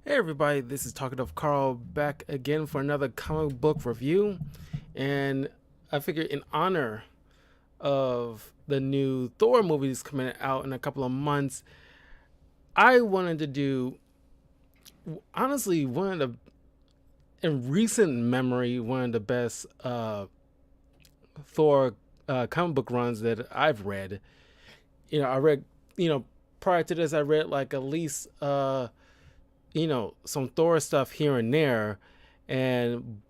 Hey everybody, this is Talkative Carl back again for another comic book review. And I figured in honor of the new Thor movies coming out in a couple of months, I wanted to do honestly one of the in recent memory one of the best Thor comic book runs that I've read. I read prior to this I read like at least some Thor stuff here and there, and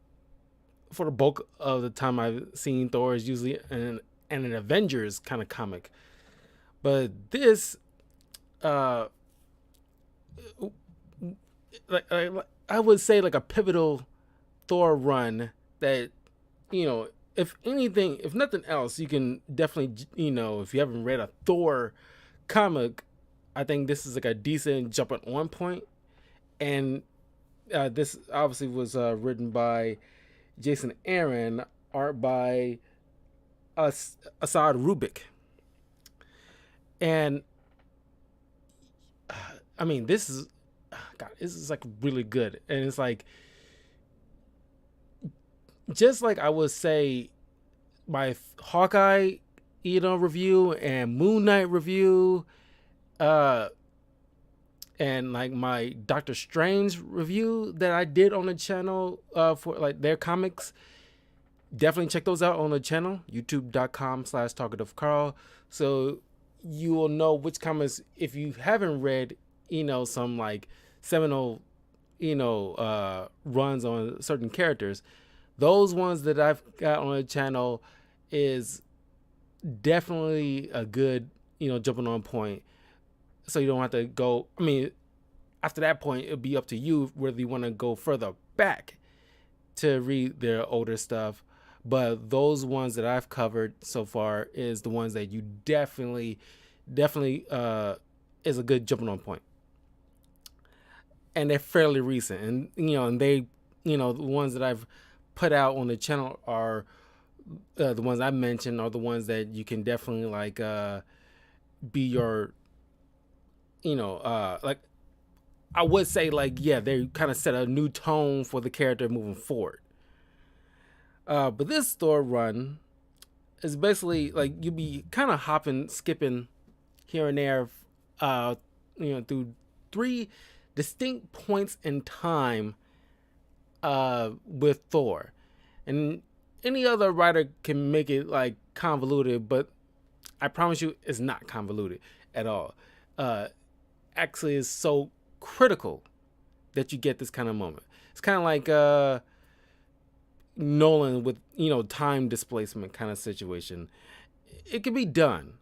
for the bulk of the time I've seen Thor is usually an Avengers kind of comic. But this, uh, like I would say, like a pivotal Thor run that, if anything, if nothing else, you can definitely, if you haven't read a Thor comic, I think this is like a decent jumping on point. And this obviously was written by Jason Aaron, art by Assad Rubik. And I mean, this is like really good. And it's like, just like I would say my Hawkeye, review and Moon Knight review, uh, and like my Doctor Strange review that I did on the channel for like their comics. Definitely check those out on the channel, youtube.com/talkative Carl. So you will know which comics, if you haven't read, some like seminal, runs on certain characters. Those ones that I've got on the channel is definitely a good, jumping on point. So you don't have to go. I mean, after that point, it'll be up to you whether you want to go further back to read their older stuff. But those ones that I've covered so far is the ones that you definitely is a good jumping on point. And they're fairly recent. And they, the ones that I've put out on the channel are the ones I mentioned are the ones that you can definitely like be your, like I would say like, yeah, they kind of set a new tone for the character moving forward. But this store run is basically like you be kind of hopping, skipping here and there, through three distinct points in time with Thor. And any other writer can make it like convoluted, but I promise you it's not convoluted at all. Actually, is so critical that you get this kind of moment. It's kind of like Nolan with time displacement kind of situation. It can be done.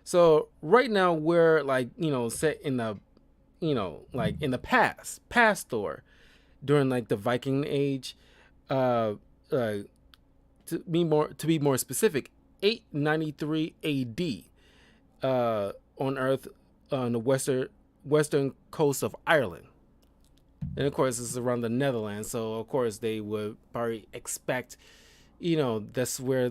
So right now we're like set in the like in the past Thor, during like the Viking Age. Uh, uh, to be more specific, 893 A.D. On Earth, on the western coast of Ireland. And of course, this is around the Netherlands, so of course they would probably expect, that's where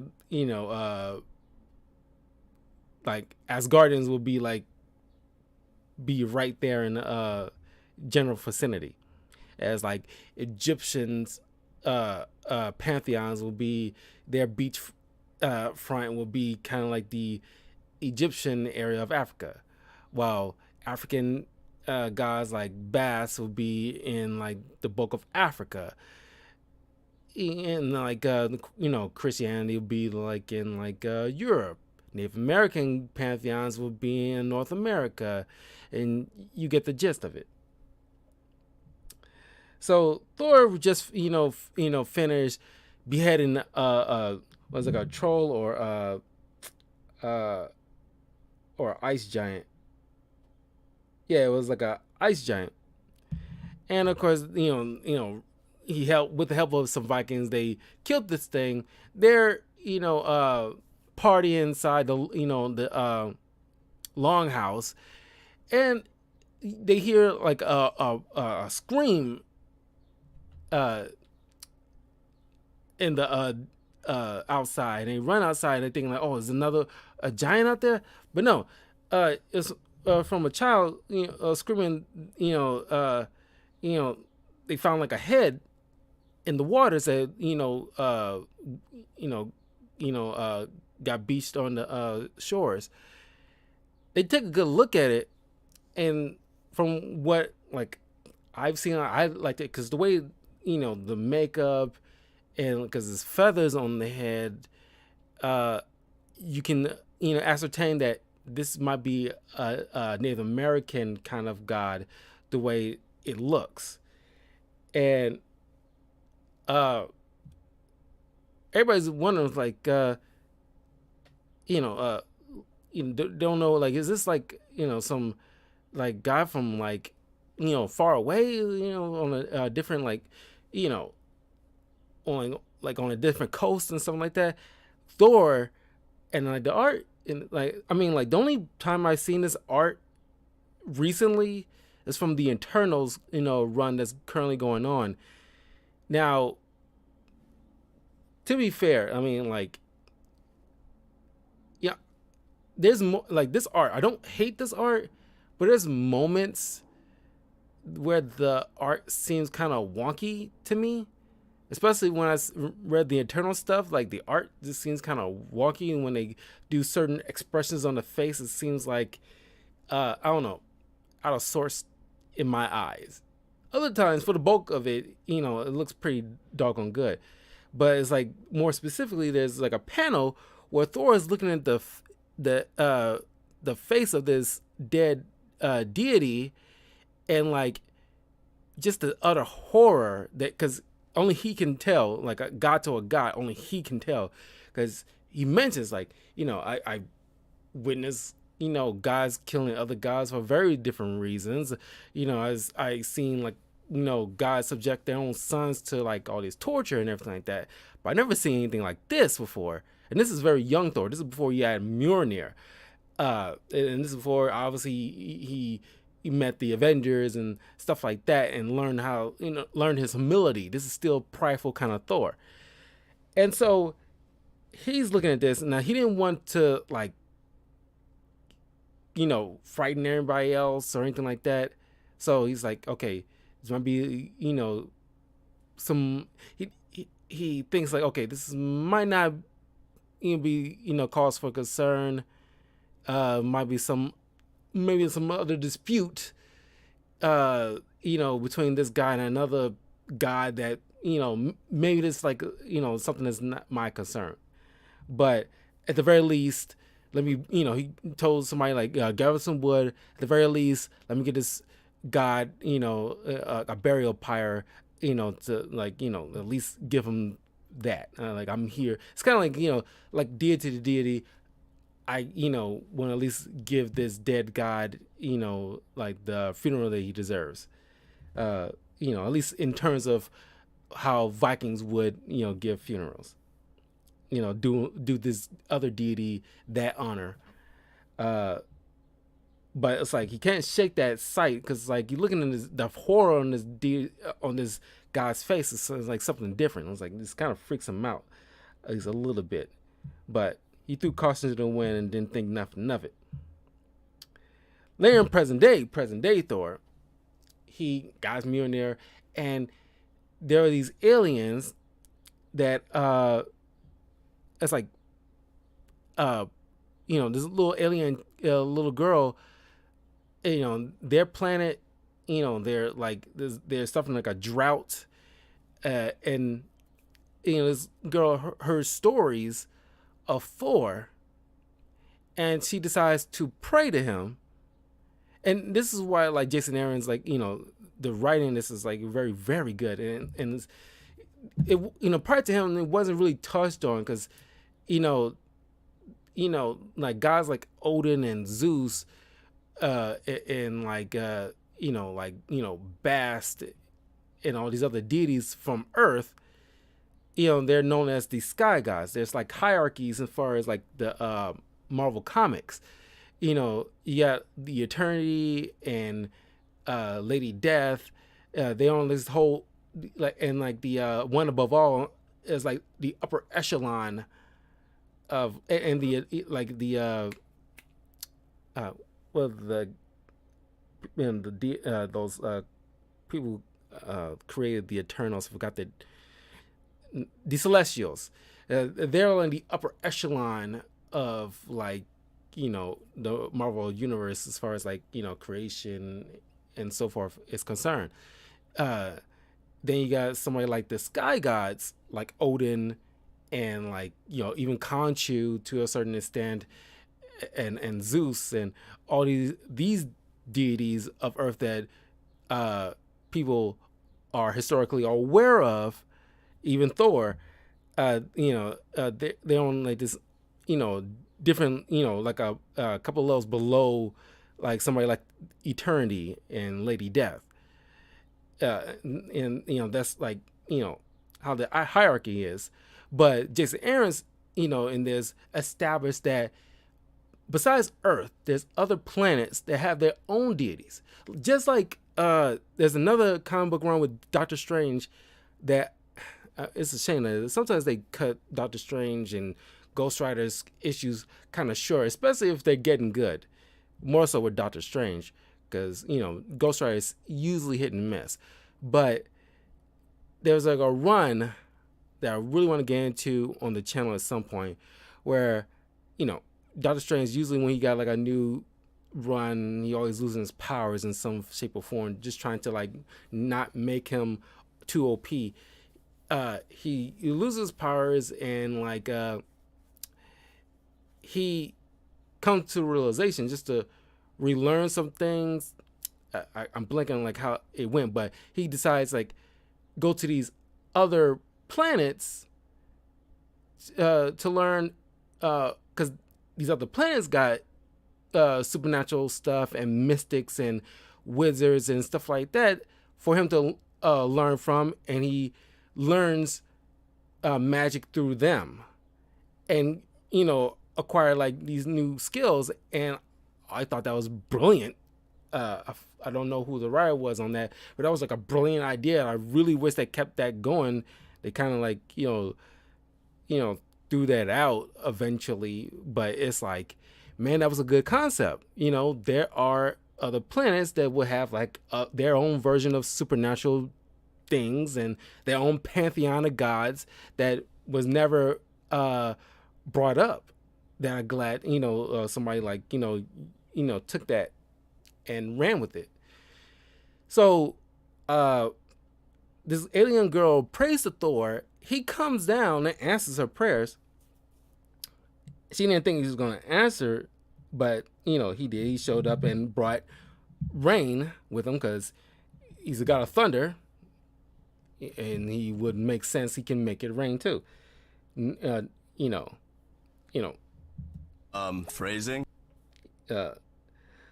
like Asgardians will be like be right there in the general vicinity, as like Egyptians pantheons will be their beach front will be kind of like the Egyptian area of Africa, while African gods like Bass will be in like the bulk of Africa, and like Christianity will be like in like Europe. Native American pantheons will be in North America, and you get the gist of it. So Thor just finished beheading was it like a troll uh or ice giant. Yeah, it was like a ice giant. And of course, he helped with the help of some Vikings. They killed this thing. They're party inside the longhouse, and they hear like a scream uh, in the outside. And they run outside. And they think like, oh, is another a giant out there? But no, it's from a child, screaming, you know, they found like a head in the waters that you know, got beached on the shores. They took a good look at it, and from what like I've seen, I liked it because the way the makeup and because it's feathers on the head, uh, you can ascertain that this might be a Native American kind of god, the way it looks, and uh, everybody's wondering like you know uh, don't know like is this like some like guy from like far away on a different like you know on like on a different coast and something like that. Thor and like the art and like I mean like the only time I've seen this art recently is from the Internals run that's currently going on now. To be fair, I mean like yeah, there's more like this art. I don't hate this art, but there's moments where the art seems kind of wonky to me, especially when I read the Eternal stuff. Like the art just seems kind of wonky, and when they do certain expressions on the face, it seems like I don't know, out of sorts in my eyes. Other times, for the bulk of it, it looks pretty doggone good. But it's like more specifically, there's like a panel where Thor is looking at the face of this dead deity, and like just the utter horror that because only he can tell, like a god to a god, only he can tell, because he mentions like I witnessed guys killing other guys for very different reasons. As I seen like guys subject their own sons to like all this torture and everything like that. But I never seen anything like this before. And this is very young Thor. This is before he had Mjolnir. And this is before obviously he met the Avengers and stuff like that, and learned how learned his humility. This is still prideful kind of Thor. And so he's looking at this. Now he didn't want to like frighten everybody else or anything like that. So he's like, okay, this might be some he thinks like, okay, this might not be cause for concern. Might be maybe some other dispute between this guy and another guy that maybe this like something that's not my concern. But at the very least, let me he told somebody like gather some wood. At the very least, let me get this god a burial pyre to like at least give him that like I'm here. It's kind of like like deity to deity. I want to at least give this dead god like the funeral that he deserves. At least in terms of how Vikings would give funerals. Do this other deity that honor. But it's like he can't shake that sight because like you're looking at the horror on this guy's face. It's like something different. It's like this kind of freaks him out, at least a little bit. But he threw caution to the wind and didn't think nothing of it. Later in present day Thor, he got Mjolnir, and there are these aliens that it's like this little alien little girl, their planet, they're like there's something like a drought, and this girl her stories of Thor, and she decides to pray to him. And this is why like Jason Aaron's like the writing this is like very very good, and it prior to him it wasn't really touched on because like guys like Odin and Zeus and like Bast and all these other deities from Earth, they're known as the sky gods. There's like hierarchies as far as like the Marvel comics. You got the Eternity and Lady Death. They own this whole like, and like the one above all is like the upper echelon of, and the like the well the those people created the Eternals. Forgot the Celestials. They're in the upper echelon of like the Marvel universe as far as like creation and so forth is concerned. Uh, then you got somebody like the Sky Gods, like Odin, and like even Khonshu to a certain extent, and Zeus, and all these deities of Earth that uh, people are historically aware of. Even Thor, they're on like this, different, like a couple levels below, like somebody like Eternity and Lady Death. And that's like how the hierarchy is. But Jason Aaron's in this established that besides Earth, there's other planets that have their own deities. Just like there's another comic book run with Doctor Strange that it's a shame that sometimes they cut Doctor Strange and Ghost Rider's issues kind of short, especially if they're getting good. More so with Doctor Strange, because Ghost Rider is usually hit and miss. But there's like a run that I really want to get into on the channel at some point, where Doctor Strange usually when he got like a new run, he always losing his powers in some shape or form, just trying to like not make him too OP. He loses powers and like he comes to the realization just to relearn some things. I'm blanking on like how it went, but he decides like go to these other planets to learn, because these other planets got supernatural stuff and mystics and wizards and stuff like that for him to learn from, and he learns magic through them, and acquire like these new skills. And I thought that was brilliant. I don't know who the writer was on that, but that was like a brilliant idea. I really wish they kept that going. They kind of like threw that out eventually, but it's like, man, that was a good concept. There are other planets that would have like their own version of supernatural things and their own pantheon of gods that was never brought up. That I'm glad somebody like took that and ran with it. So this alien girl prays to Thor. He comes down and answers her prayers. She didn't think he was going to answer, but he did. He showed up and brought rain with him because he's a god of thunder, and he would make sense. He can make it rain too. You know, Phrasing?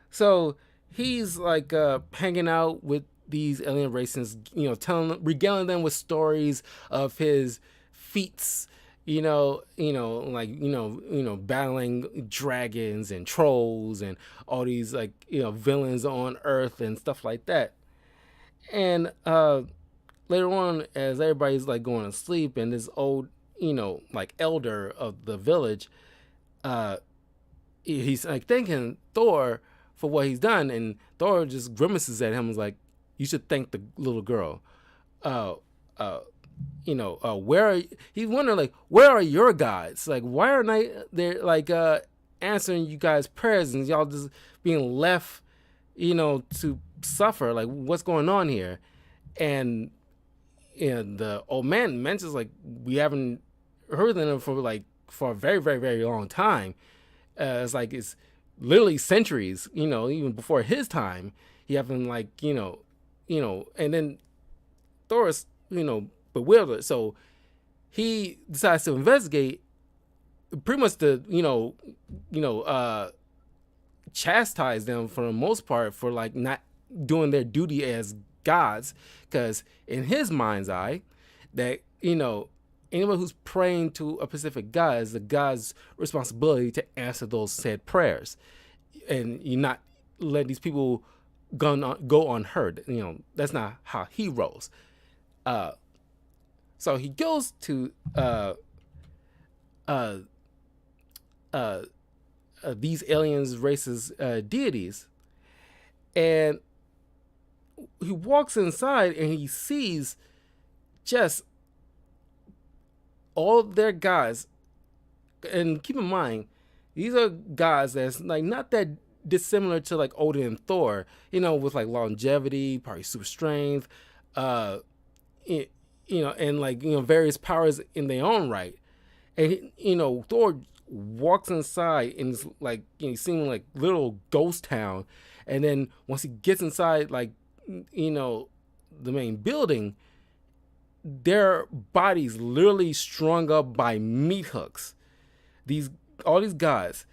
So he's like hanging out with these alien races, regaling them with stories of his feats, battling dragons and trolls and all these like villains on Earth and stuff like that. And later on, as everybody's like going to sleep, and this old like elder of the village, he's like thanking Thor for what he's done, and Thor just grimaces at him and is like, you should thank the little girl. Where are he's wondering like, where are your gods? Like, why aren't they like answering you guys' prayers, and y'all just being left to suffer? Like, what's going on here? And the old man mentions like, we haven't heard of them for a very, very, very long time. It's like it's literally centuries, even before his time. He haven't like, and then Thor is, bewildered. So he decides to investigate, pretty much to, chastise them for the most part for like not doing their duty as gods. Because in his mind's eye, that, anyone who's praying to a specific god is the god's responsibility to answer those said prayers, and you not let these people go unheard. That's not how he rolls. So he goes to these aliens races deities, and he walks inside and he sees just all their guys. And keep in mind, these are guys that's like not that dissimilar to like Odin and Thor, with like longevity, probably super strength, uh, and like various powers in their own right. And Thor walks inside and it's like seeming like little ghost town, and then once he gets inside, like the main building, their bodies literally strung up by meat hooks. These all these guys,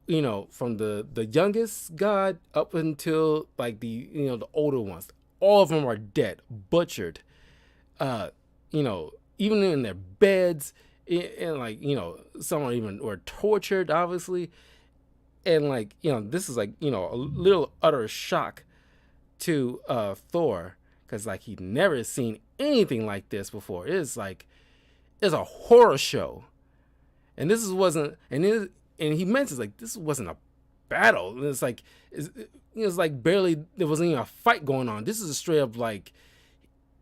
from the youngest god up until like the older ones, all of them are dead, butchered. Uh, even in their beds, and like some are even were tortured, obviously, and like this is like a little utter shock to Thor, because like he'd never seen anything like this before. It's a horror show. And this wasn't, and he mentions like this wasn't a battle. And it's like barely there wasn't even a fight going on. This is a straight up like,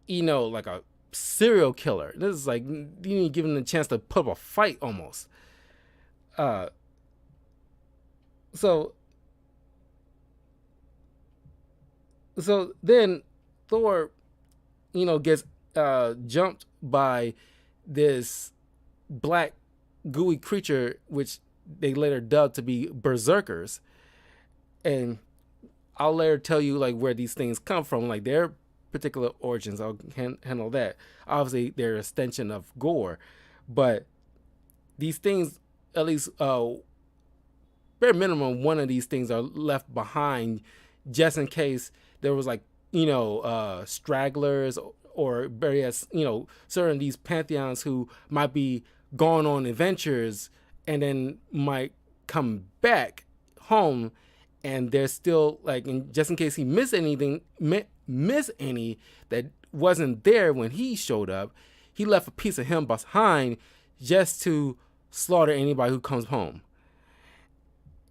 like a serial killer. This is like you didn't give him the chance to put up a fight almost. So then Thor, gets jumped by this black gooey creature, which they later dubbed to be berserkers. And I'll later tell you like where these things come from, like their particular origins. I'll handle that. Obviously, they're an extension of Gore, but these things, at least bare minimum, one of these things are left behind just in case there was like stragglers or various certain of these pantheons who might be going on adventures and then might come back home, and they're still like, just in case he missed anything, miss any that wasn't there when he showed up, he left a piece of him behind just to slaughter anybody who comes home.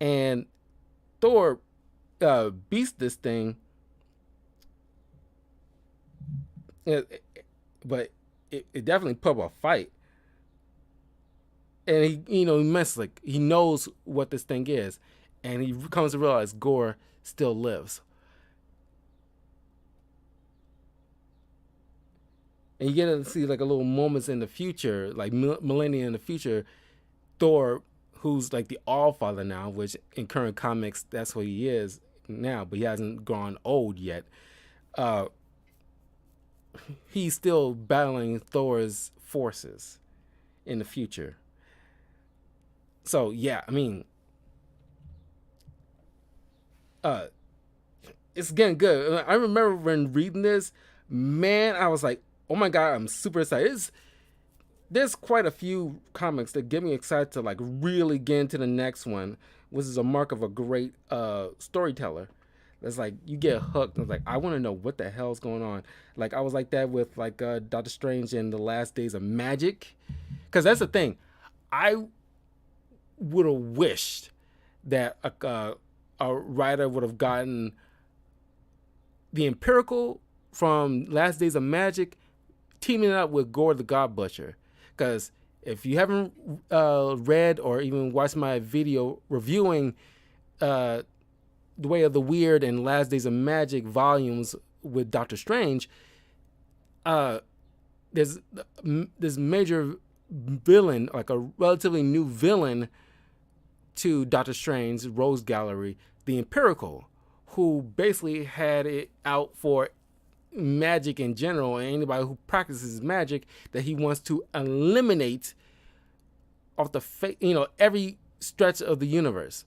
And Thor beats this thing, but it definitely put up a fight. And he messes, like he knows what this thing is, and he comes to realize Gore still lives. And you get to see like a little moments in the future, like millennia in the future, Thor, who's like the All-Father now, which in current comics that's what he is now, but he hasn't gone old yet. He's still battling Thor's forces in the future. So yeah, I mean, it's getting good. I remember when reading this, man, I was like, oh my god, I'm super excited. There's quite a few comics that get me excited to like really get into the next one, which is a mark of a great storyteller. That's like you get hooked. I was like, I want to know what the hell's going on. Like I was like that with like Doctor Strange and the Last Days of Magic, because that's the thing. I would have wished that a writer would have gotten the Empirical from Last Days of Magic, teaming up with Gore the God Butcher. Because if you haven't read or even watched my video reviewing The Way of the Weird and Last Days of Magic volumes with Doctor Strange, there's this major villain, like a relatively new villain to Doctor Strange's Rose Gallery, the Empirical, who basically had it out for magic in general and anybody who practices magic, that he wants to eliminate off the every stretch of the universe.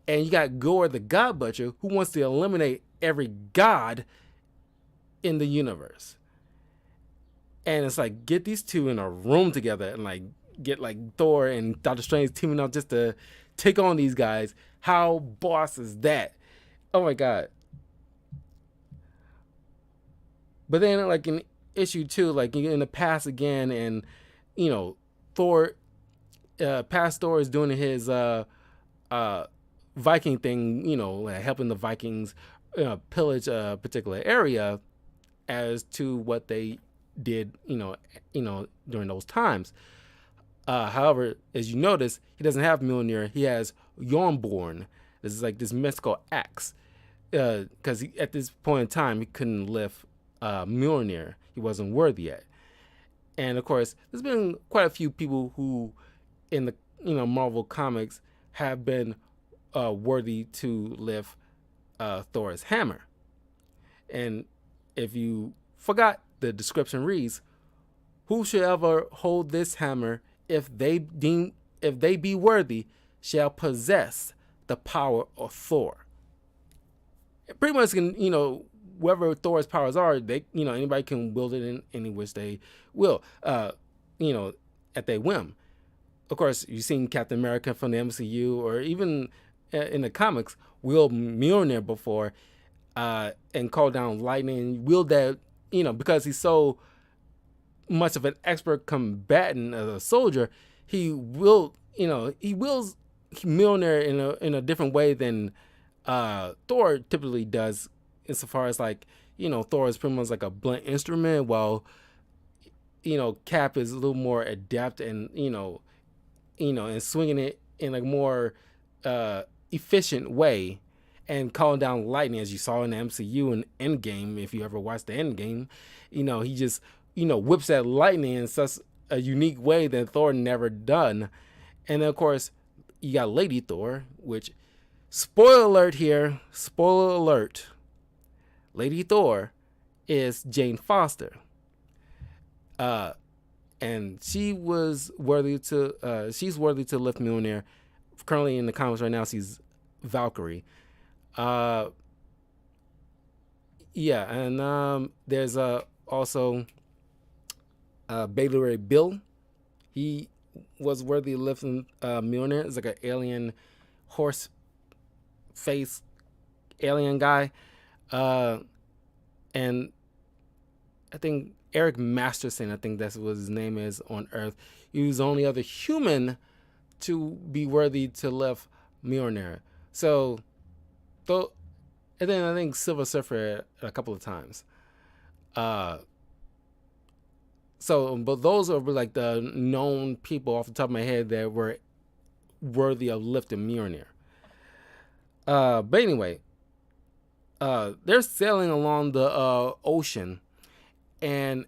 And you got Gore the God Butcher, who wants to eliminate every god in the universe. And it's like, get these two in a room together and like get like Thor and Doctor Strange teaming up just to take on these guys. How boss is that? Oh my god. But then like in issue 2, like in the past again, and Thor, past Thor is doing his Viking thing, like helping the Vikings pillage a particular area as to what they did, during those times. However, as you notice, he doesn't have Mjolnir. He has Yornborn. This is like this mystical axe. Because at this point in time, he couldn't lift Mjolnir. He wasn't worthy yet. And of course, there's been quite a few people who, in the Marvel comics, have been worthy to lift Thor's hammer. And if you forgot, the description reads, "Who shall ever hold this hammer, if they be worthy, shall possess the power of Thor." It pretty much can, wherever Thor's powers are, they, anybody can wield it in any which they will, at their whim. Of course, you've seen Captain America from the MCU, or even in the comics, wield Mjolnir before, and call down lightning, wield that, because he's so much of an expert combatant as a soldier, he wields Mjolnir in a different way than Thor typically does, insofar as Thor is pretty much like a blunt instrument, while Cap is a little more adept and and swinging it in a more efficient way and calling down lightning, as you saw in the MCU and Endgame. If you ever watched the Endgame, he just whips that lightning in such a unique way that Thor never done. And then of course you got Lady Thor, which, spoiler alert here, spoiler alert, Lady Thor is Jane Foster. And she was worthy to she's worthy to lift Mjolnir. Currently in the comics right now, she's Valkyrie. Yeah, and there's also Baylor Ray Bill. He was worthy of lifting Mjolnir. It's like an alien horse face alien guy. And I think Eric Masterson, I think that's what his name is on Earth. He was the only other human to be worthy to lift Mjolnir. So, and then I think Silver Surfer a couple of times. But those are like the known people off the top of my head that were worthy of lifting Mjolnir. But anyway, they're sailing along the ocean, and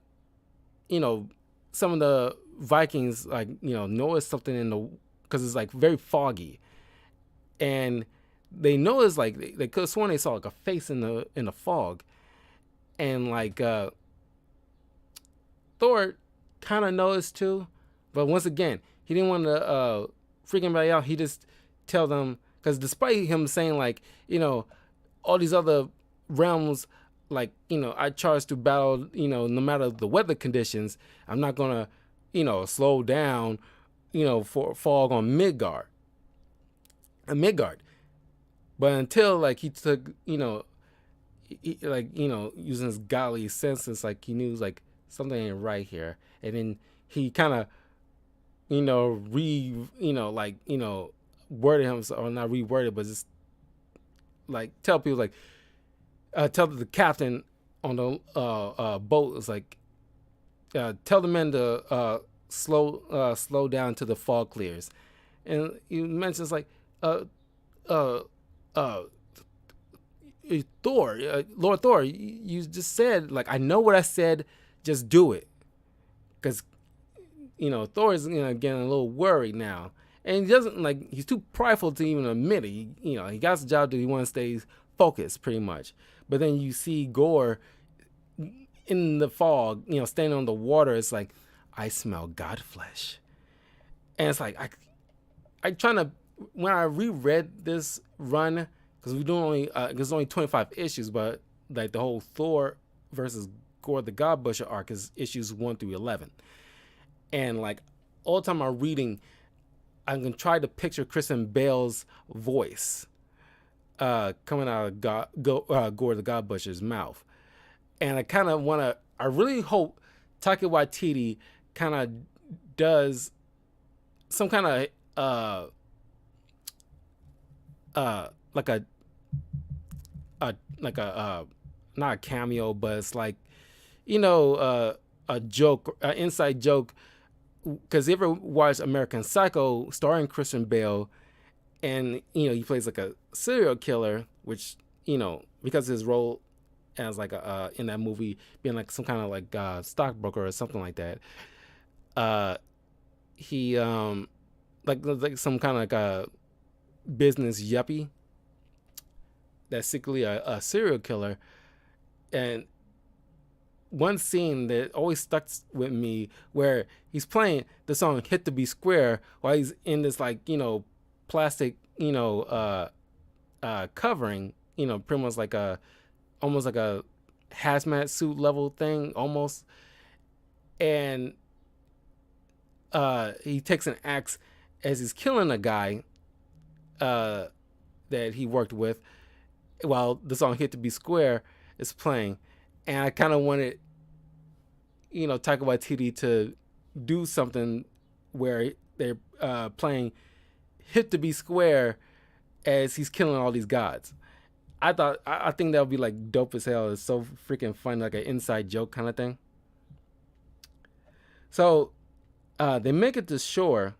some of the Vikings notice something because it's like very foggy, and they notice they could have sworn they saw like a face in the fog, and Thor kind of noticed too, but once again he didn't want to freak anybody out. He just tell them, because despite him saying all these other realms, I charge to battle, no matter the weather conditions, I'm not gonna slow down for fog on Midgard. But until he took using his godly senses, he knew something ain't right here, and then he kind of worded himself, or not reworded, but just tell people tell the captain on the boat, it's tell the men to slow down till the fog clears. And he mentions Thor, Lord Thor, you just said, I know what I said, just do it. Because Thor is getting a little worried now, and he doesn't he's too prideful to even admit it. He got the job that he wants to stay focused, pretty much. But then you see Gore in the fog, standing on the water. It's I smell God flesh, and it's I trying to, when I reread this run, because we do only there's only 25 issues, but the whole Thor versus Gore the God Butcher arc is issues 1 through 11, and all the time I'm reading, I'm gonna try to picture Christian Bale's voice coming out of Gore the God Butcher's mouth, and I really hope Taika Waititi kind of does some kind of a like not a cameo, but it's like, you know, a joke, an inside joke. Because you ever watch American Psycho, starring Christian Bale, and he plays like a serial killer, which because of his role as like a in that movie being like some kind of like stockbroker or something like that. Uh, he like some kind of like a business yuppie that's secretly a serial killer. And one scene that always stuck with me where he's playing the song "Hit to Be Square" while he's in this like plastic covering, pretty much like a almost like a hazmat suit level thing almost. And he takes an axe as he's killing a guy that he worked with while the song "Hit to Be Square" is playing. And I kind of wanted Taika Waititi to do something where they're playing "Hit to Be Square" as he's killing all these gods. I think that would be like dope as hell. It's so freaking fun, like an inside joke kind of thing. So they make it to shore,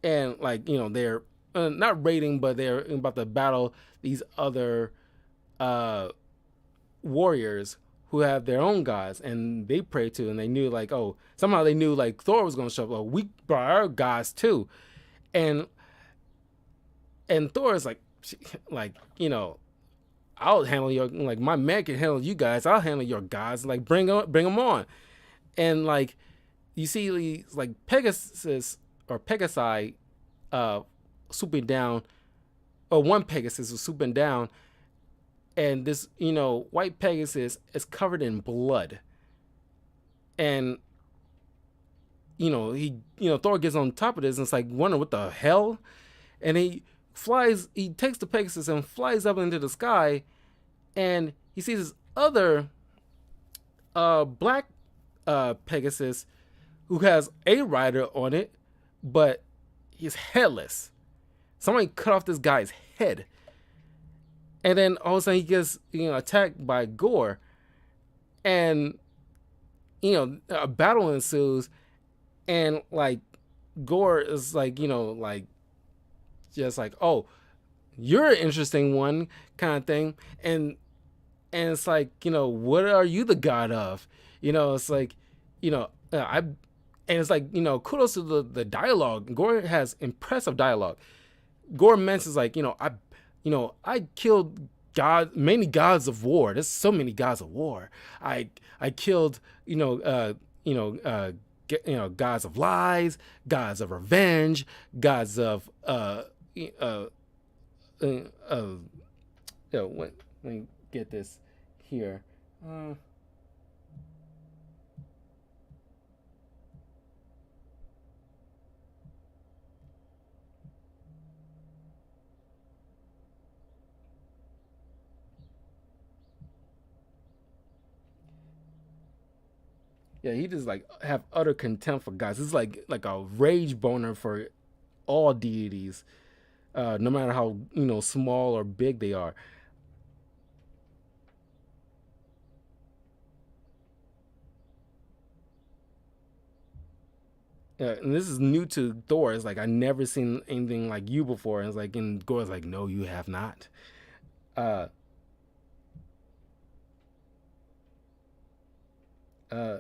and like they're not raiding, but they're about to battle these other warriors who have their own gods, and they pray to, and they knew like, oh, somehow they knew like Thor was going to show up. Oh, we brought our gods too, and Thor is like I'll handle your, like, my man can handle you guys. I'll handle your gods. Like, bring them on. And like you see like Pegasus or Pegasi swooping down, or one Pegasus was swooping down, and this white Pegasus is covered in blood, and he Thor gets on top of this and it's like wondering what the hell, and he takes the Pegasus and flies up into the sky, and he sees this other black Pegasus who has a rider on it, but he's headless. Somebody cut off this guy's head. And then all of a sudden he gets attacked by Gore, and a battle ensues, and like Gore is like like just like, oh, you're an interesting one kind of thing, and it's like what are you the god of? It's like I and it's like kudos to the dialogue. Gore has impressive dialogue. Gore mentions like I killed many gods of war. There's so many gods of war. I killed gods of lies, gods of revenge, gods of let me get this here. Yeah, he just like have utter contempt for gods. It's like a rage boner for all deities, no matter how small or big they are. And this is new to Thor. It's like I never seen anything like you before. And it's like, and Gore's like, no, you have not. Uh, uh,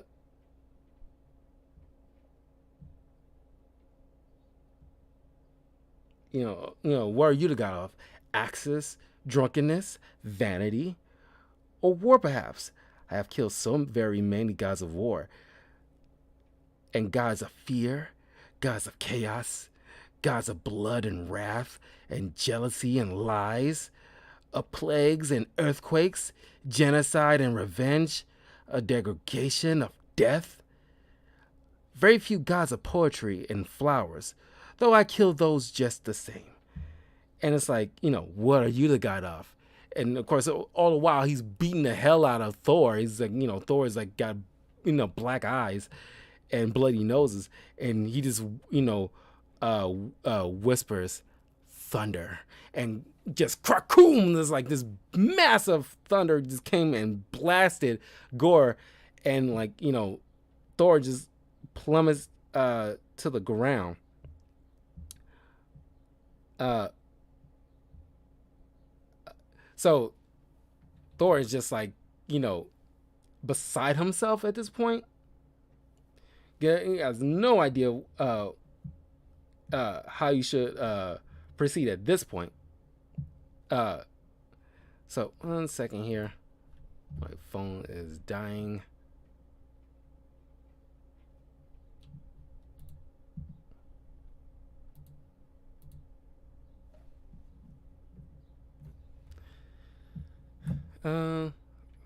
what are you the god of? Axis, drunkenness, vanity, or war perhaps? I have killed so very many gods of war, and gods of fear, gods of chaos, gods of blood and wrath, and jealousy and lies, of plagues and earthquakes, genocide and revenge, a degradation of death. Very few gods of poetry and flowers, though I kill those just the same. And it's like, what are you the god of? And of course, all the while he's beating the hell out of Thor. He's like, Thor's like got, black eyes and bloody noses, and he just, whispers, thunder, and just cracoom, there's like this massive thunder just came and blasted Gore, and like, Thor just plummets to the ground. uh so Thor is just like, beside himself at this point. He has no idea how you should proceed at this point. uh so 1 second here, my phone is dying.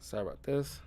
Sorry about this.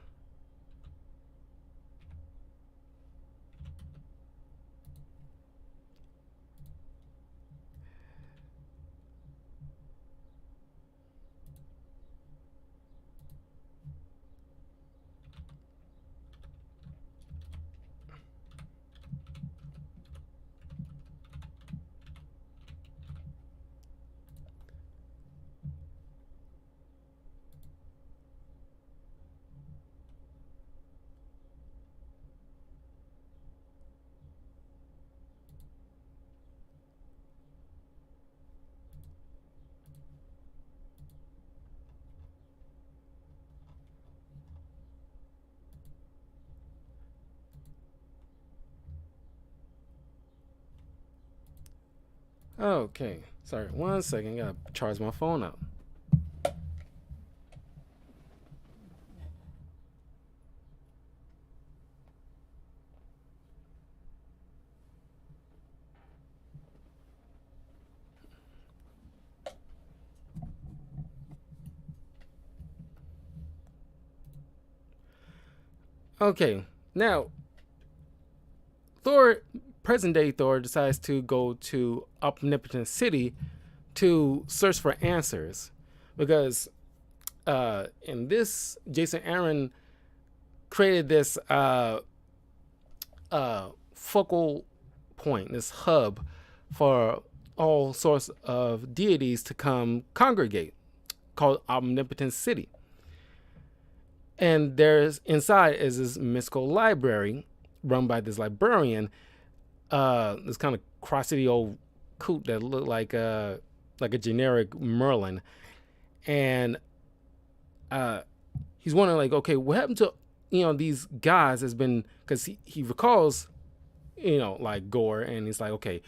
Okay, sorry, 1 second, gotta charge my phone up. Okay, now Thor, present day Thor, decides to go to Omnipotent City to search for answers, because in this, Jason Aaron created this focal point, this hub for all sorts of deities to come congregate, called Omnipotent City. And there's inside is this mystical library run by this librarian, this kind of crotchety old coot that looked like a generic Merlin. And he's wondering, like, okay, what happened to these guys? Has been, because he recalls like Gore, and he's like, okay,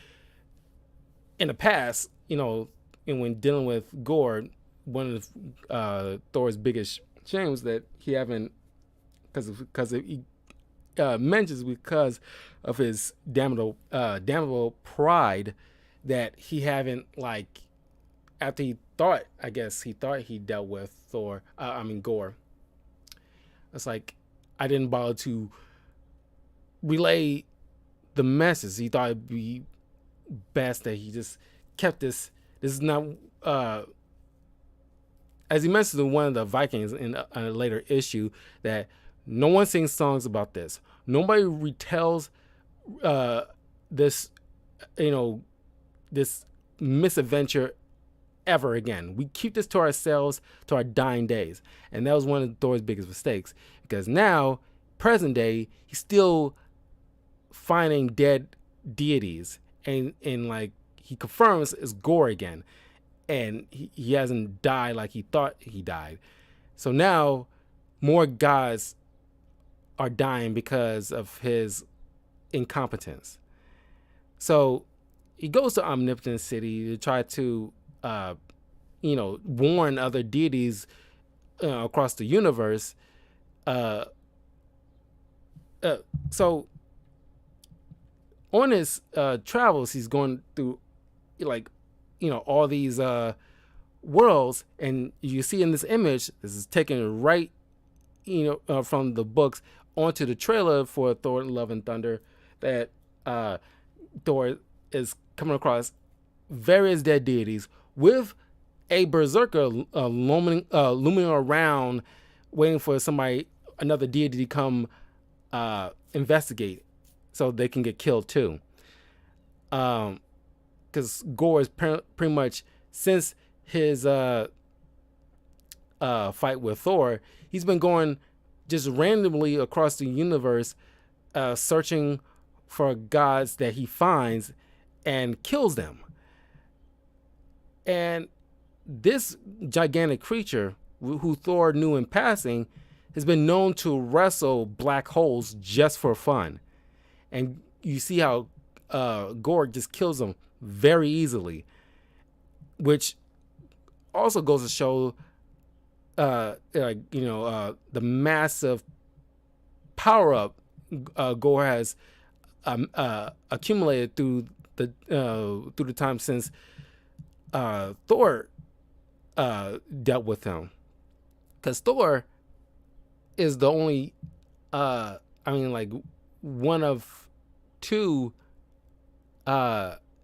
in the past, and when dealing with Gore, one of Thor's biggest shames that he haven't, because he mentions, because of his damnable pride, that he haven't, like, after he thought he dealt with Gore. It's like, I didn't bother to relay the message. He thought it'd be best that he just kept this. This is not, as he mentions in one of the Vikings in a later issue, that no one sings songs about this. Nobody retells this, this misadventure ever again. We keep this to ourselves to our dying days. And that was one of Thor's biggest mistakes, because now, present day, he's still finding dead deities, and like, he confirms it's Gore again, and he hasn't died like he thought he died. So now more gods are dying because of his incompetence. So he goes to Omnipotent City to try to warn other deities across the universe. So on his travels, he's going through, like, all these worlds, and you see in this image, this is taken right from the books onto the trailer for Thor Love and Thunder, that Thor is coming across various dead deities with a berserker looming around, waiting for another deity to come investigate, so they can get killed too. Because Gore is pretty much since his fight with Thor, he's been going just randomly across the universe, searching for gods that he finds and kills them. And this gigantic creature, who Thor knew in passing, has been known to wrestle black holes just for fun. And you see how Gorg just kills them very easily, which also goes to show, the massive power up Gorg has accumulated through the time since Thor dealt with him. Because Thor is the only, one of two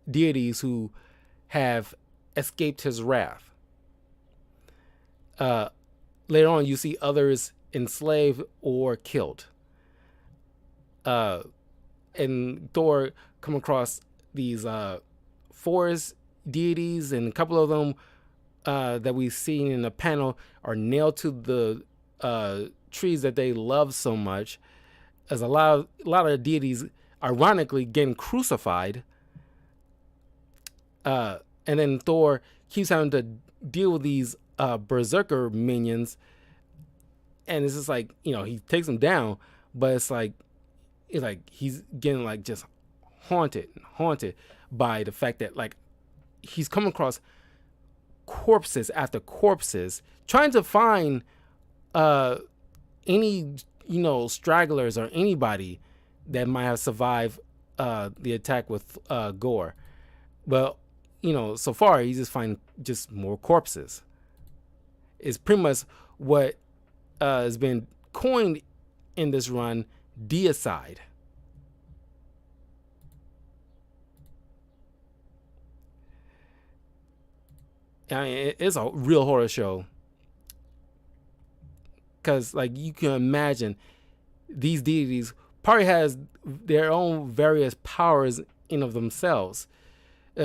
deities who have escaped his wrath. Later on, you see others enslaved or killed. And Thor come across these forest deities, and a couple of them that we've seen in the panel are nailed to the trees that they love so much. As a lot of the deities, ironically, getting crucified. And then Thor keeps having to deal with these berserker minions, and it's just like, he takes them down, but it's like he's getting like just haunted by the fact that like he's coming across corpses after corpses, trying to find any stragglers or anybody that might have survived the attack with Gorg. But so far he's just finding just more corpses. It's pretty much what has been coined in this run, deicide. I mean, it's a real horror show, because like you can imagine, these deities probably has their own various powers in of themselves.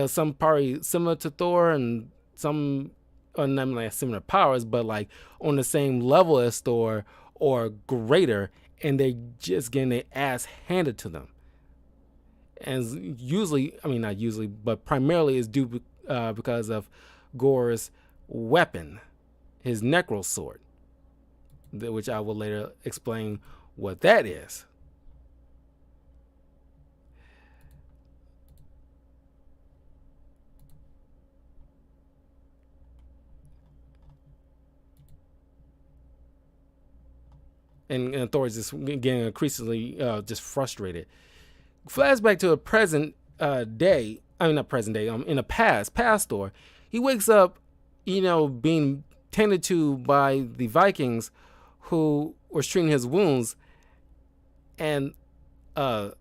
Some probably similar to Thor, and some not like similar powers, but like on the same level as Thor or greater, and they just getting their ass handed to them. And usually, not usually, but primarily is due because of Gorg's weapon, his necro sword, which I will later explain what that is. And Thor is just getting increasingly just frustrated. Flashback to a present day. Not present day. In a past Thor. He wakes up, being tended to by the Vikings, who were treating his wounds, and Thor,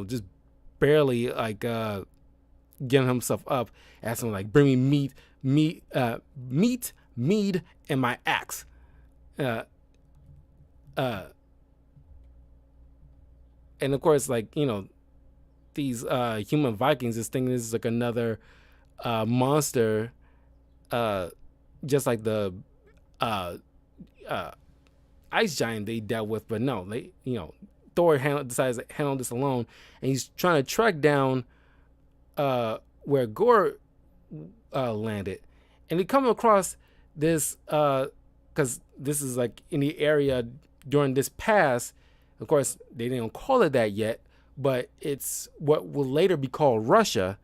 just barely like getting himself up, asking like, "Bring me meat, mead, and my axe." And of course, like, these human Vikings just thinking this is like another monster, just like the ice giant they dealt with. But no, they, Thor decides to handle this alone, and he's trying to track down where Gorg landed, and he come across this because this is like in the area during this pass. Of course, they didn't call it that yet, but it's what will later be called Russia.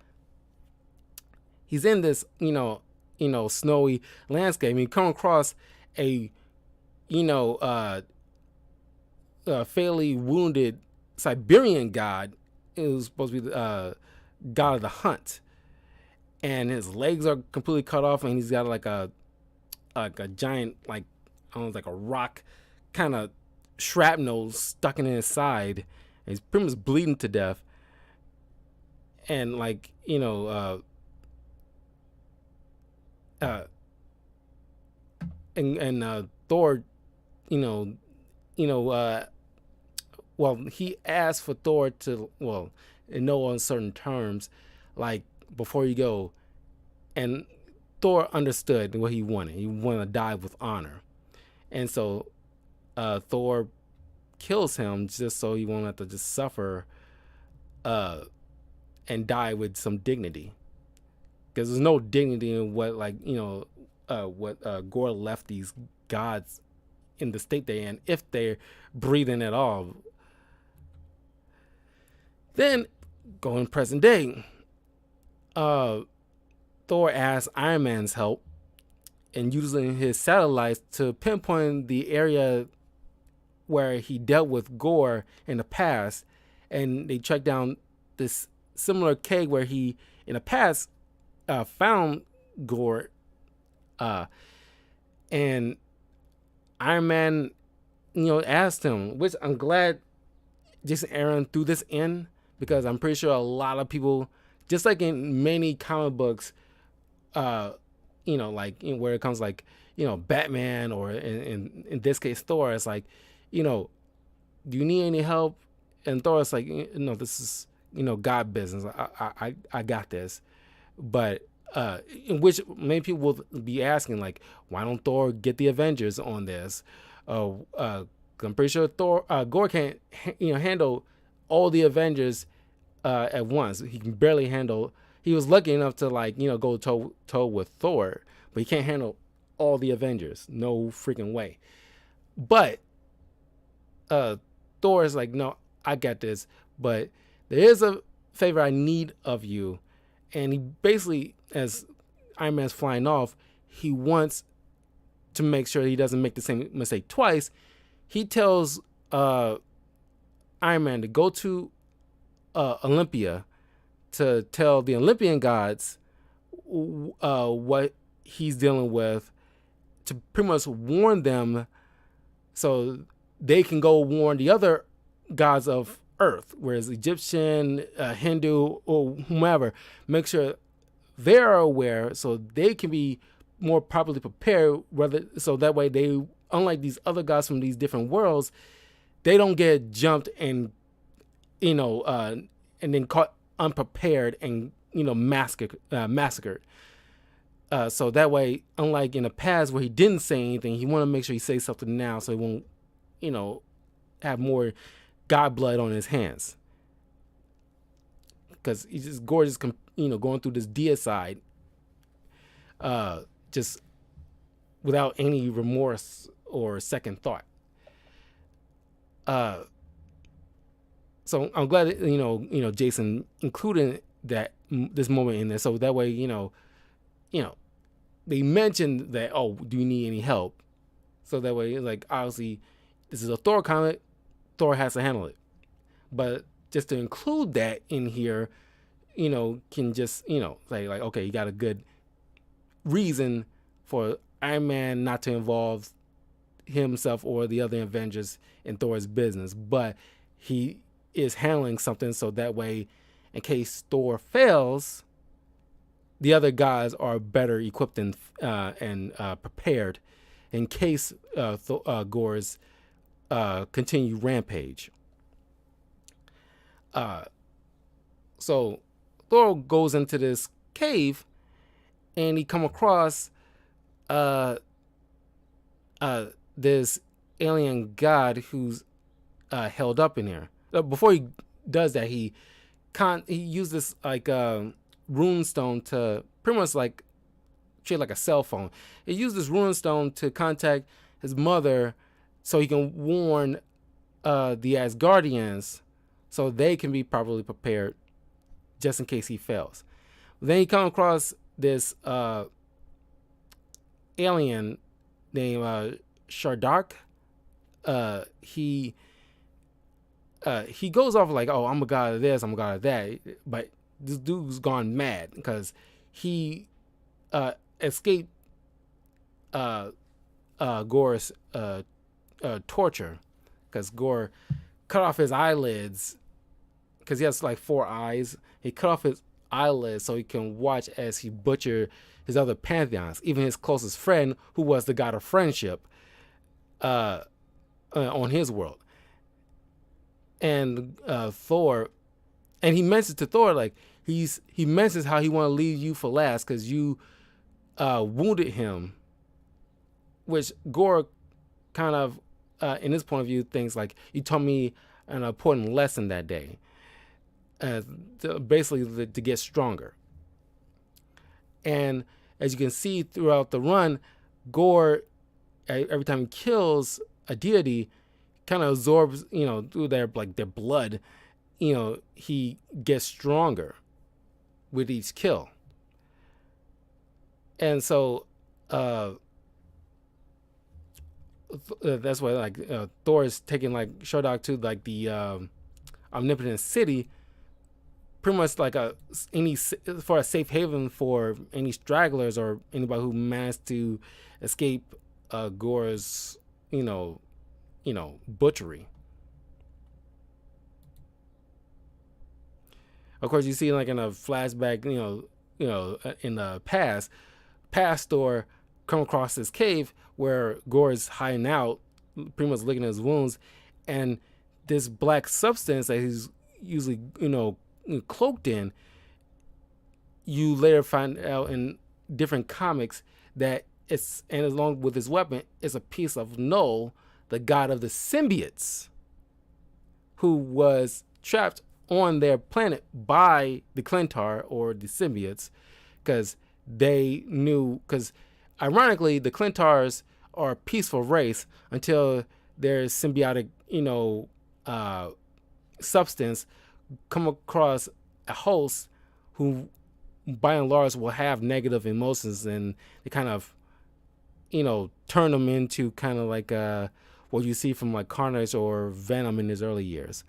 He's in this, snowy landscape. And you come across a, fairly wounded Siberian god. It was supposed to be the god of the hunt, and his legs are completely cut off, and he's got like a giant, like, I don't know, like a rock kind of shrapnel stuck in his side, and he's pretty much bleeding to death. And like, Thor, well, he asked for Thor to, well, in no uncertain terms, like, before you go. And Thor understood what he wanted. He wanted to die with honor. And so Thor kills him just so he won't have to just suffer uh, and die with some dignity. Because there's no dignity in what, like, what Gore left these gods in the state they're in, if they're breathing at all. Then, going present day, Thor asks Iron Man's help and using his satellites to pinpoint the area where he dealt with Gore in the past, and they track down this similar cave where he, in the past, found Gore, and Iron Man, asked him, which I'm glad Jason Aaron threw this in, because I'm pretty sure a lot of people, just like in many comic books, like where it comes like, Batman, or in this case Thor, it's like, do you need any help? And Thor is like, no, this is, God business. I got this. But in which many people will be asking, like, why don't Thor get the Avengers on this? I'm pretty sure Gore can't, handle all the Avengers at once. He can barely handle. He was lucky enough to, like, go toe with Thor, but he can't handle all the Avengers. No freaking way. But Thor is like, no, I got this. But there is a favor I need of you. And he basically, as Iron Man's flying off, he wants to make sure he doesn't make the same mistake twice. He tells Iron Man to go to Olympia to tell the Olympian gods what he's dealing with, to pretty much warn them so they can go warn the other gods of Earth, whereas Egyptian, Hindu, or whomever, make sure they're aware so they can be more properly prepared, so that way they, unlike these other gods from these different worlds, they don't get jumped and and then caught unprepared and massacred. So that way, unlike in the past where he didn't say anything, he want to make sure he says something now so he won't have more God blood on his hands, because he's just gorgeous, going through this deicide, just without any remorse or second thought. So I'm glad that, Jason included this moment in there, so that way they mentioned that, oh, do you need any help? So that way, like, obviously this is a Thor comic. Thor has to handle it. But just to include that in here, can just, say, like, okay, you got a good reason for Iron Man not to involve himself or the other Avengers in Thor's business. But he is handling something so that way, in case Thor fails, the other guys are better equipped and prepared in case Gore's continue rampage. So Thor goes into this cave and he come across this alien god who's held up in here. Before he does that, he used this like rune stone to pretty much like treat like a cell phone. He used this rune stone to contact his mother so he can warn the Asgardians so they can be properly prepared just in case he fails. Then he come across this alien named Shardark. He goes off like, oh, I'm a god of this, I'm a god of that. But this dude's gone mad because he escaped Gore's torture, because Gore cut off his eyelids, because he has like 4 eyes. He cut off his eyelids so he can watch as he butchered his other pantheons, even his closest friend, who was the god of friendship, on his world. And Thor, and he mentions to Thor, like, he mentions how he want to leave you for last because you wounded him, which Gore kind of, in his point of view, thinks like, you taught me an important lesson that day, basically to get stronger. And as you can see throughout the run, Gore, every time he kills a deity, kind of absorbs, through their blood, he gets stronger with each kill. And so that's why Thor is taking Shordok to the omnipotent city, pretty much for a safe haven for any stragglers or anybody who managed to escape Gore's butchery. Of course, you see in a flashback, in the past Thor come across this cave where Gore is hiding out, pretty much licking his wounds, and this black substance that he's usually cloaked in, you later find out in different comics that and along with his weapon, is a piece of Null, the god of the symbiotes, who was trapped on their planet by the Clintar or the symbiotes, because ironically the Clintars are a peaceful race until their symbiotic substance come across a host who by and large will have negative emotions, and they kind of turn them into kind of like what you see from Carnage or Venom in his early years.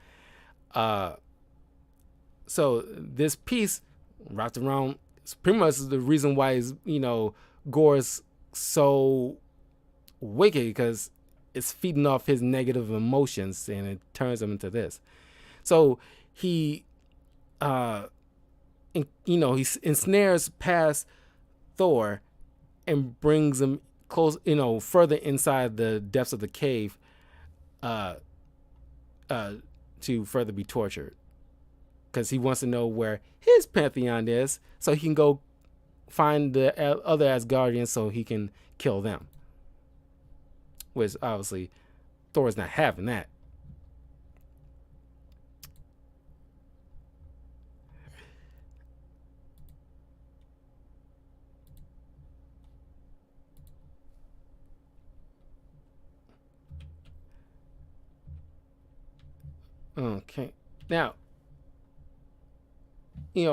So this piece wrapped around, it's pretty much the reason why Gore's so wicked, because it's feeding off his negative emotions and it turns him into this. So he he ensnares past Thor and brings him close, further inside the depths of the cave, to further be tortured, because he wants to know where his pantheon is, so he can go find the other Asgardians so he can kill them. Which obviously Thor's not having that. Okay, now,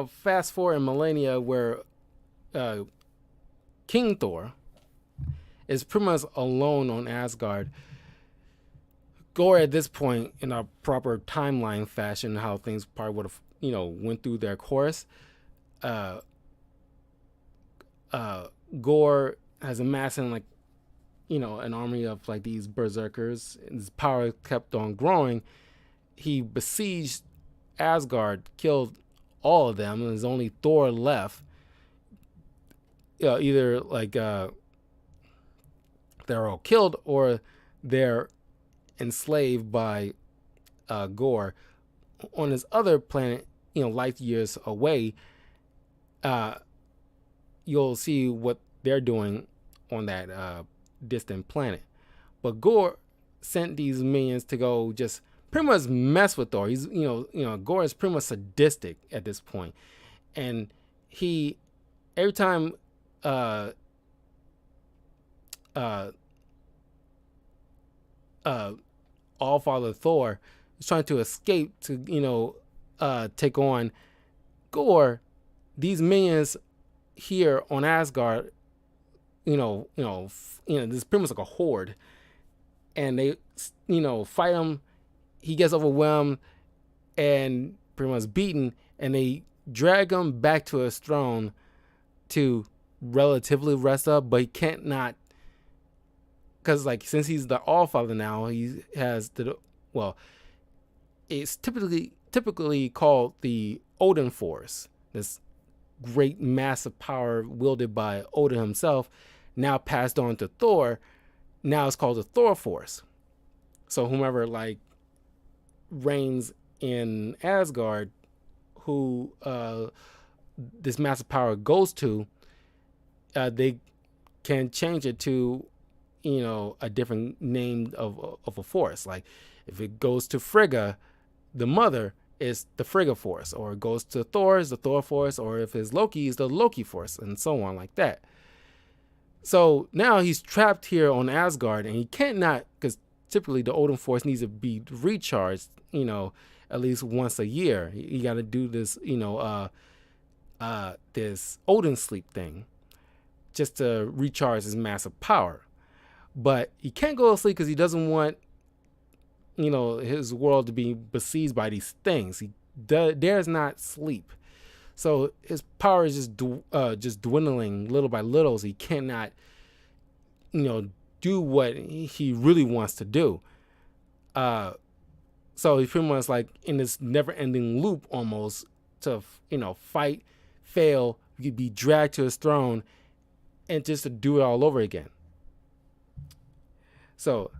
fast forward in millennia where King Thor is pretty much alone on Asgard. Gore at this point, in a proper timeline fashion, how things probably would have went through their course, Gore has amassed an army of these berserkers. His power kept on growing. He besieged Asgard, killed all of them, and there's only Thor left. Either they're all killed or they're enslaved by Gore. On his other planet, light years away, you'll see what they're doing on that distant planet. But Gore sent these minions to go just pretty much mess with Thor. He's Gore is pretty much sadistic at this point, and he every time All-Father Thor is trying to escape to take on Gore, these minions here on Asgard, this is pretty much like a horde, and they fight him. He gets overwhelmed and pretty much beaten, and they drag him back to his throne to relatively rest up, but he can't not, because since he's the All-Father now, he has it's typically called the Odin Force, this great massive power wielded by Odin himself, now passed on to Thor. Now it's called the Thor Force. So whomever reigns in Asgard, who this massive power goes to, they can change it to, a different name of a force. Like if it goes to Frigga, the mother is the Frigga force, or it goes to Thor is the Thor force, or if it's Loki is the Loki force, and so on like that. So now he's trapped here on Asgard, and he can't not, because typically the Odin force needs to be recharged, at least once a year. You got to do this, this Odin sleep thing, just to recharge his massive power. But he can't go to sleep because he doesn't want, his world to be besieged by these things. He dares not sleep. So his power is just dwindling little by little. So he cannot, do what he really wants to do. So he's pretty much like in this never-ending loop almost to, fight, fail, be dragged to his throne, and just to do it all over again. So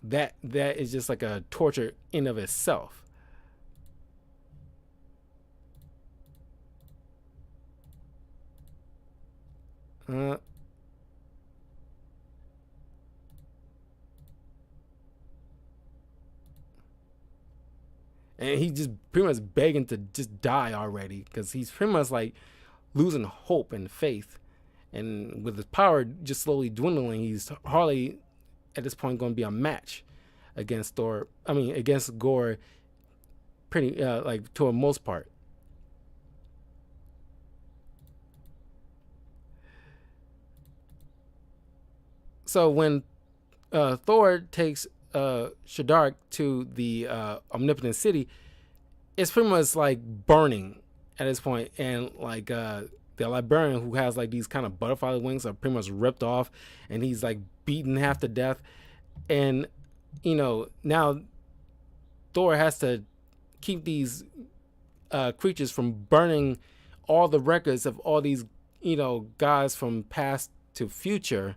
that is just like a torture in of itself. And he just pretty much begging to just die already, because he's pretty much like losing hope and faith. And with his power just slowly dwindling, he's hardly at this point going to be a match against Thor. I mean, against Gore, pretty like to a most part. So when Thor takes Shaddark to the Omnipotent City, it's pretty much like burning at this point, and like the librarian, who has like these kind of butterfly wings, are pretty much ripped off, and he's like beaten half to death. And now Thor has to keep these creatures from burning all the records of all these gods from past to future,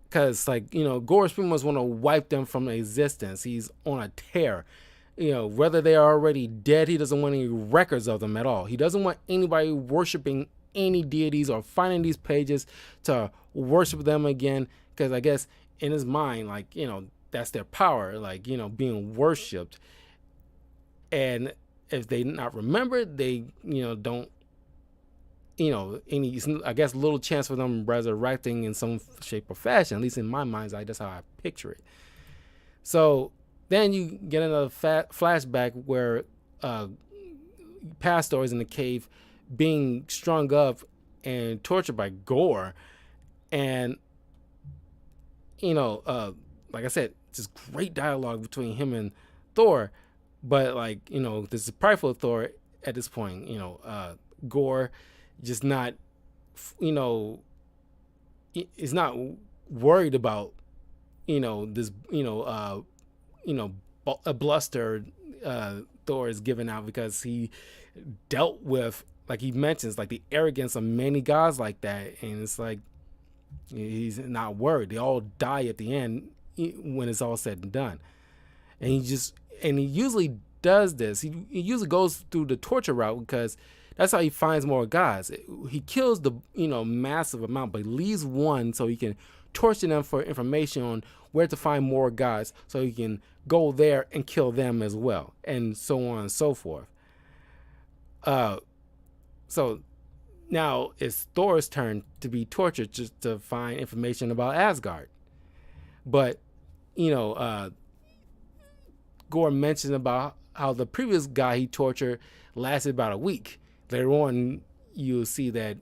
because like Gore pretty much want to wipe them from existence. He's on a tear. Whether they are already dead, he doesn't want any records of them at all. He doesn't want anybody worshiping any deities or finding these pages to worship them again, because I guess in his mind, like, that's their power, like, being worshipped. And if they not remembered, they, don't, any, I guess, little chance for them resurrecting in some shape or fashion. At least in my mind's eye, that's how I picture it. So then you get another flashback where Pastor is in the cave being strung up and tortured by Gore. And, like I said, just great dialogue between him and Thor. But, like, this is prideful Thor at this point. Gore just not, is not worried about, this, a bluster Thor is giving out, because he dealt with, like he mentions, like the arrogance of many gods like that, and it's like he's not worried. They all die at the end when it's all said and done. And he usually does this. He usually goes through the torture route, because that's how he finds more gods. He kills the massive amount, but he leaves one so he can torture them for information on where to find more gods, so he can go there and kill them as well, and so on and so forth. So now it's Thor's turn to be tortured just to find information about Asgard. But Gore mentioned about how the previous guy he tortured lasted about a week. Later on, you'll see that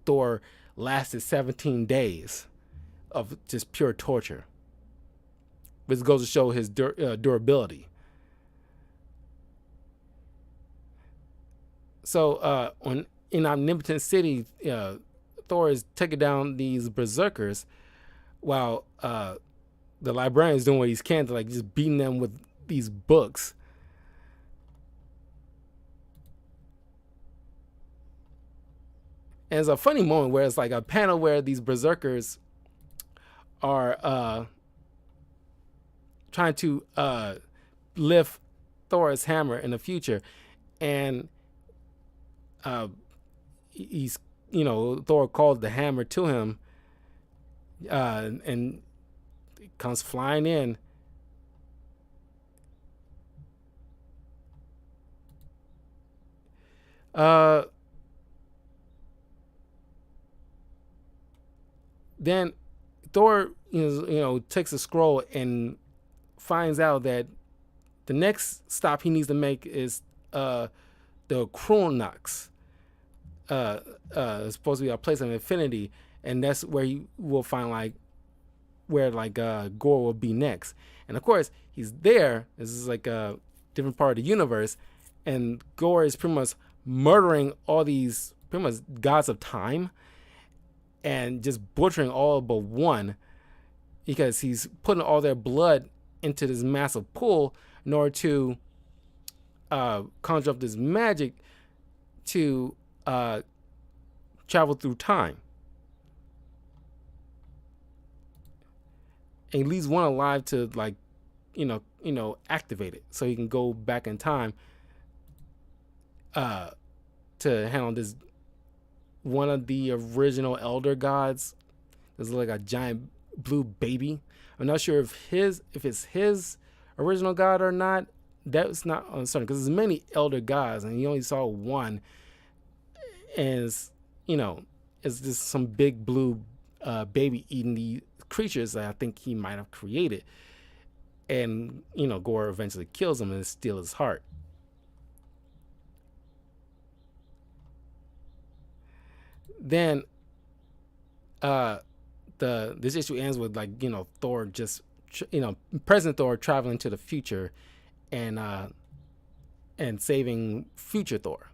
Thor lasted 17 days of just pure torture. This goes to show his durability. So in Omnipotent City, Thor is taking down these berserkers, while the librarian is doing what he can to, like, just beating them with these books. And it's a funny moment where it's like a panel where these berserkers are trying to lift Thor's hammer in the future, and uh, he's Thor called the hammer to him, and it comes flying in. Uh, then Thor, takes a scroll and finds out that the next stop he needs to make is the Kronox. It's supposed to be a place of infinity, and that's where he will find where Gore will be next. And of course, he's there. This is like a different part of the universe, and Gore is pretty much murdering all these pretty much gods of time, and just butchering all but one, because he's putting all their blood into this massive pool in order to conjure up this magic to travel through time. And he leaves one alive to activate it so he can go back in time to handle this one of the original elder gods. There's like a giant blue baby. I'm not sure if it's his original god or not. That's not uncertain, because there's many elder gods and he only saw one, and it's just some big blue baby eating the creatures that I think he might have created. And Gore eventually kills him and steals his heart. Then this issue ends with Thor just President Thor traveling to the future and saving future Thor.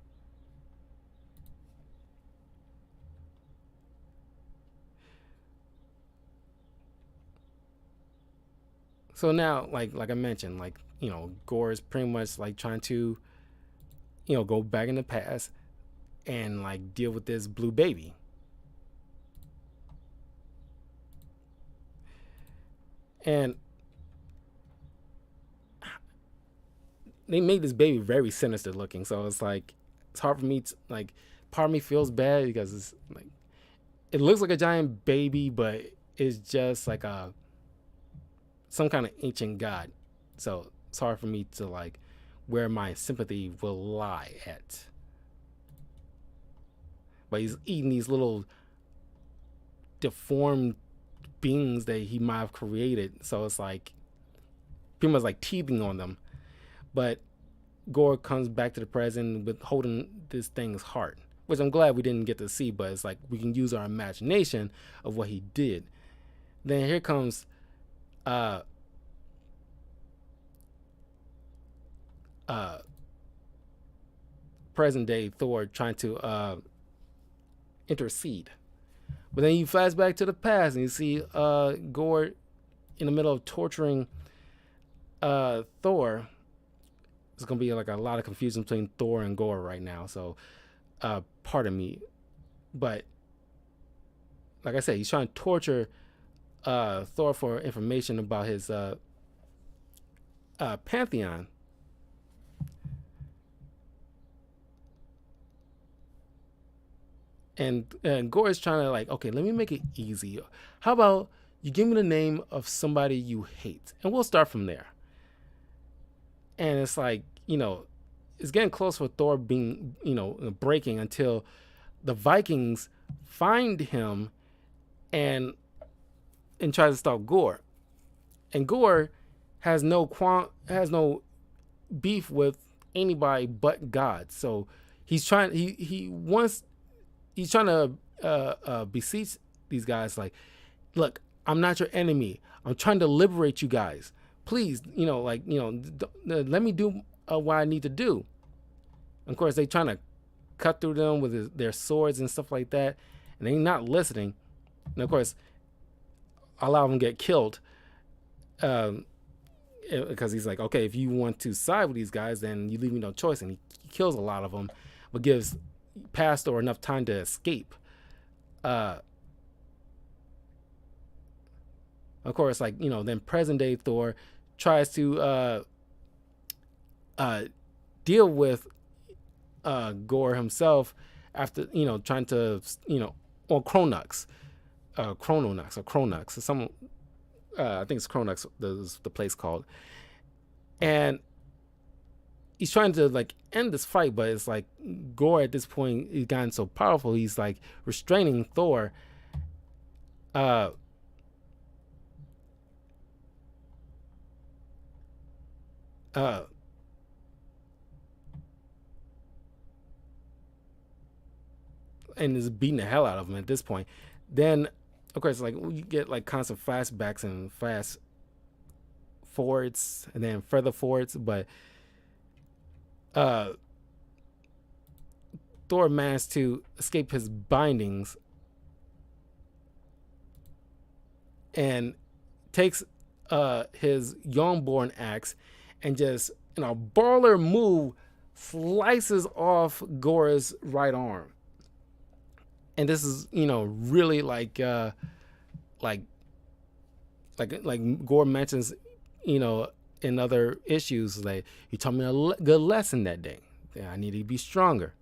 So now, like I mentioned, Gore is pretty much trying to go back in the past and deal with this blue baby. And they made this baby very sinister looking, so it's hard for me to part of me feels bad because it's it looks like a giant baby, but it's just some kind of ancient god. So it's hard for me to where my sympathy will lie at. But he's eating these little deformed beings that he might have created, so it's pretty much teething on them. But Gore comes back to the present with holding this thing's heart, which I'm glad we didn't get to see, but it's we can use our imagination of what he did. Then here comes present day Thor trying to intercede. But then you flash back to the past and you see Gore in the middle of torturing Thor. There's gonna be a lot of confusion between Thor and Gore right now, so pardon me. But like I said, he's trying to torture Thor for information about his pantheon. And Gore is trying to okay, let me make it easy. How about you give me the name of somebody you hate, and we'll start from there. And it's it's getting close for Thor being breaking until the Vikings find him and try to stop Gore. And Gore has no beef with anybody but God. So he's trying to beseech these guys look, I'm not your enemy. I'm trying to liberate you guys. Please, let me do what I need to do. Of course, they trying to cut through them with their swords and stuff like that, and they're not listening. And of course, a lot of them get killed because he's okay, if you want to side with these guys, then you leave me no choice. And he kills a lot of them, but gives Pastor enough time to escape. Of course, then present day Thor tries to uh, deal with Gore himself after trying to or Chrononux, or some I think it's Chronux, the place called, and he's trying to like end this fight, but it's like Gore at this point he's gotten so powerful, he's like restraining Thor. Uh, uh, and is beating the hell out of him at this point. Then, of course, like you get like constant flashbacks and fast forwards, and then further forwards. But uh, Thor managed to escape his bindings and takes his Yonborn axe and just in a baller move slices off Gore's right arm. And this is really like Gore mentions in other issues, like you taught me a good lesson that day. I need to be stronger.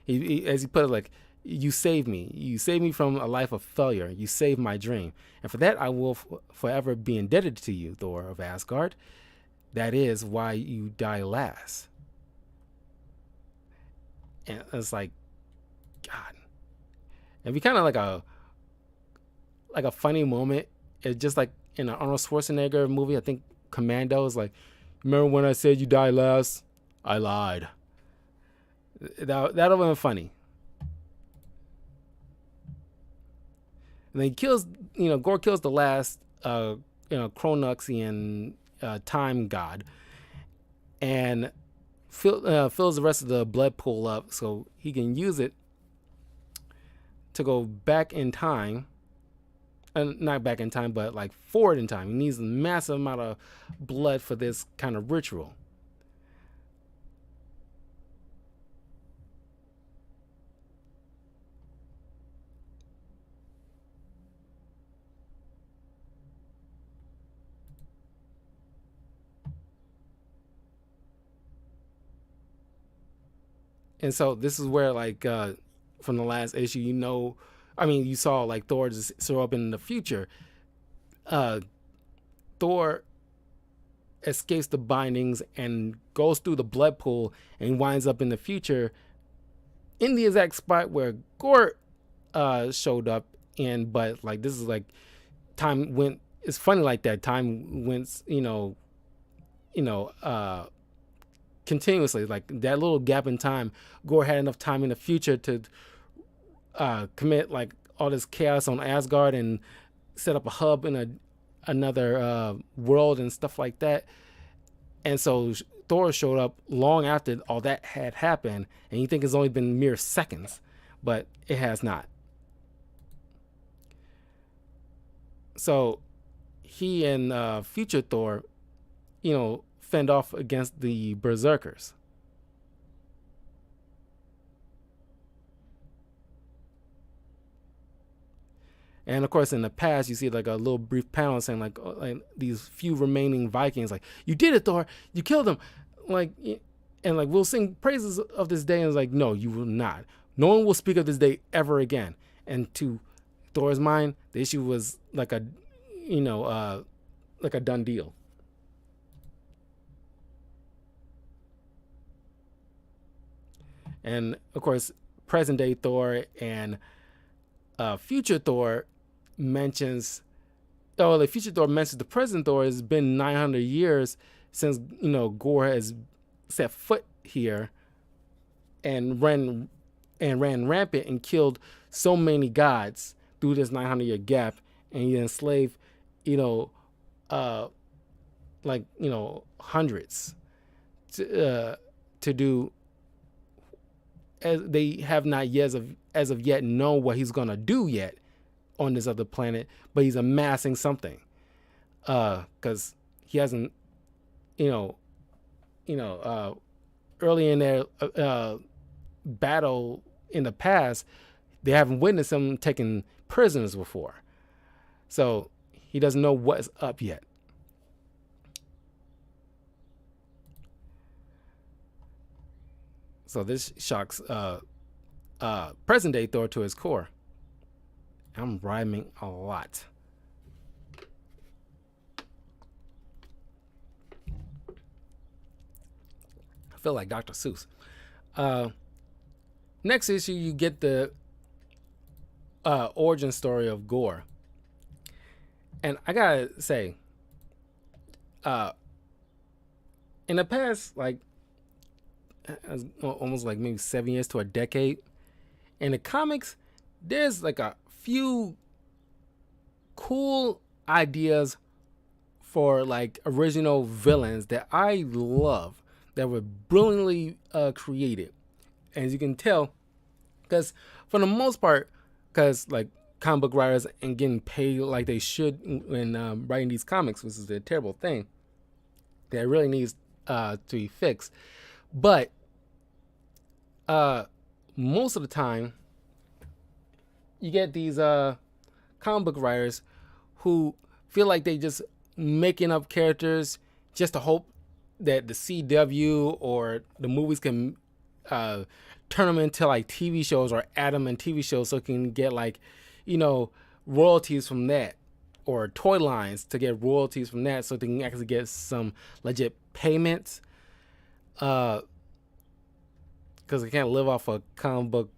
As he put it, like, you saved me. You saved me from a life of failure. You saved my dream. And for that, I will forever be indebted to you, Thor of Asgard. That is why you die last. And it's like, God. It'd be kind of like a funny moment. It's just like in an Arnold Schwarzenegger movie, I think Commando is like, remember when I said you die last? I lied. That'll have been funny. And then he kills, Gore kills the last, Chronuxian time god, and fills the rest of the blood pool up so he can use it to go back in time. Not back in time, but like forward in time. He needs a massive amount of blood for this kind of ritual. And so this is where, like, from the last issue, you saw like Thor just show up in the future. Thor escapes the bindings and goes through the blood pool and winds up in the future in the exact spot where Gore showed up in. But like, this is like time went. It's funny like that. Time went, continuously, like that little gap in time. Gore had enough time in the future to commit like all this chaos on Asgard and set up a hub in another world and stuff like that. And so Thor showed up long after all that had happened, and you think it's only been mere seconds, but it has not. So he and future Thor, fend off against the Berserkers. And of course, in the past, you see like a little brief panel saying like these few remaining Vikings, like, you did it, Thor, you killed them, like, and like, we'll sing praises of this day. And it's like, no, you will not. No one will speak of this day ever again. And to Thor's mind, the issue was like a done deal. And of course, present day Thor and future Thor mentions, the future Thor mentions the present Thor. Has been 900 years since Gore has set foot here and ran rampant and killed so many gods through this 900-year gap, and he enslaved hundreds to do, as they have not yet as of yet known what he's gonna do yet on this other planet, but he's amassing something, because he hasn't, early in their battle in the past, they haven't witnessed him taking prisoners before, so he doesn't know what's up yet. So this shocks present day Thor to his core. I'm rhyming a lot. I feel like Dr. Seuss. Uh, Next issue, you get the origin story of Gore. And I gotta say, uh, in the past, like almost like maybe 7 years to a decade, in the comics, there's like a few cool ideas for like original villains that I love that were brilliantly created. As you can tell, because for the most part, because like comic book writers and getting paid like they should when writing these comics, which is a terrible thing that really needs to be fixed. But most of the time, you get these comic book writers who feel like they just making up characters just to hope that the CW or the movies can turn them into like TV shows or add them in TV shows so it can get like, royalties from that, or toy lines to get royalties from that so they can actually get some legit payments. Because they can't live off of comic book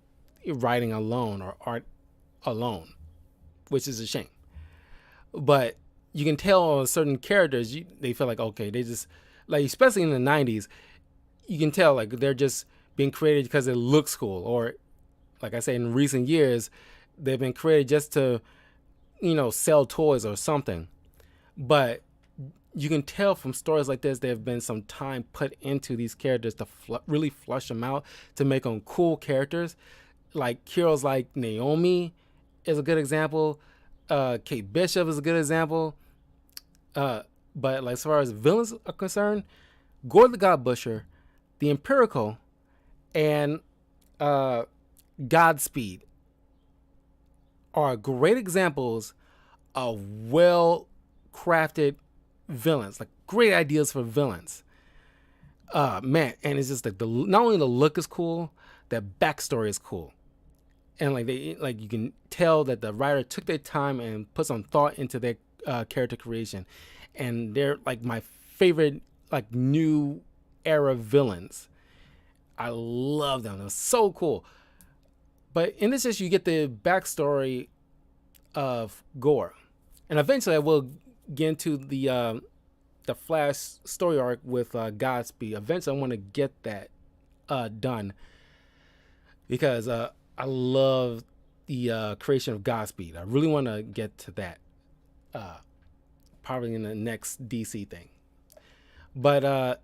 writing alone or art alone, which is a shame. But you can tell on certain characters, they feel like, okay, they just, like, especially in the 90s, you can tell like they're just being created because it looks cool. Or, like I say, in recent years, they've been created just to, sell toys or something. But you can tell from stories like this, there have been some time put into these characters to really flush them out to make them cool characters. Like heroes like Naomi is a good example. Kate Bishop is a good example. But like as far as villains are concerned, Gore the God Butcher, the Empirical, and Godspeed are great examples of well-crafted villains, like great ideas for villains. Man, and it's just like not only the look is cool, the backstory is cool, and like you can tell that the writer took their time and put some thought into their character creation, and they're like my favorite like new era villains. I love them. They're so cool. But in this issue, you get the backstory of Gore, and eventually I will get into the Flash story arc with Godspeed. Eventually, I want to get that done because I love the creation of Godspeed. I really want to get to that probably in the next DC thing. But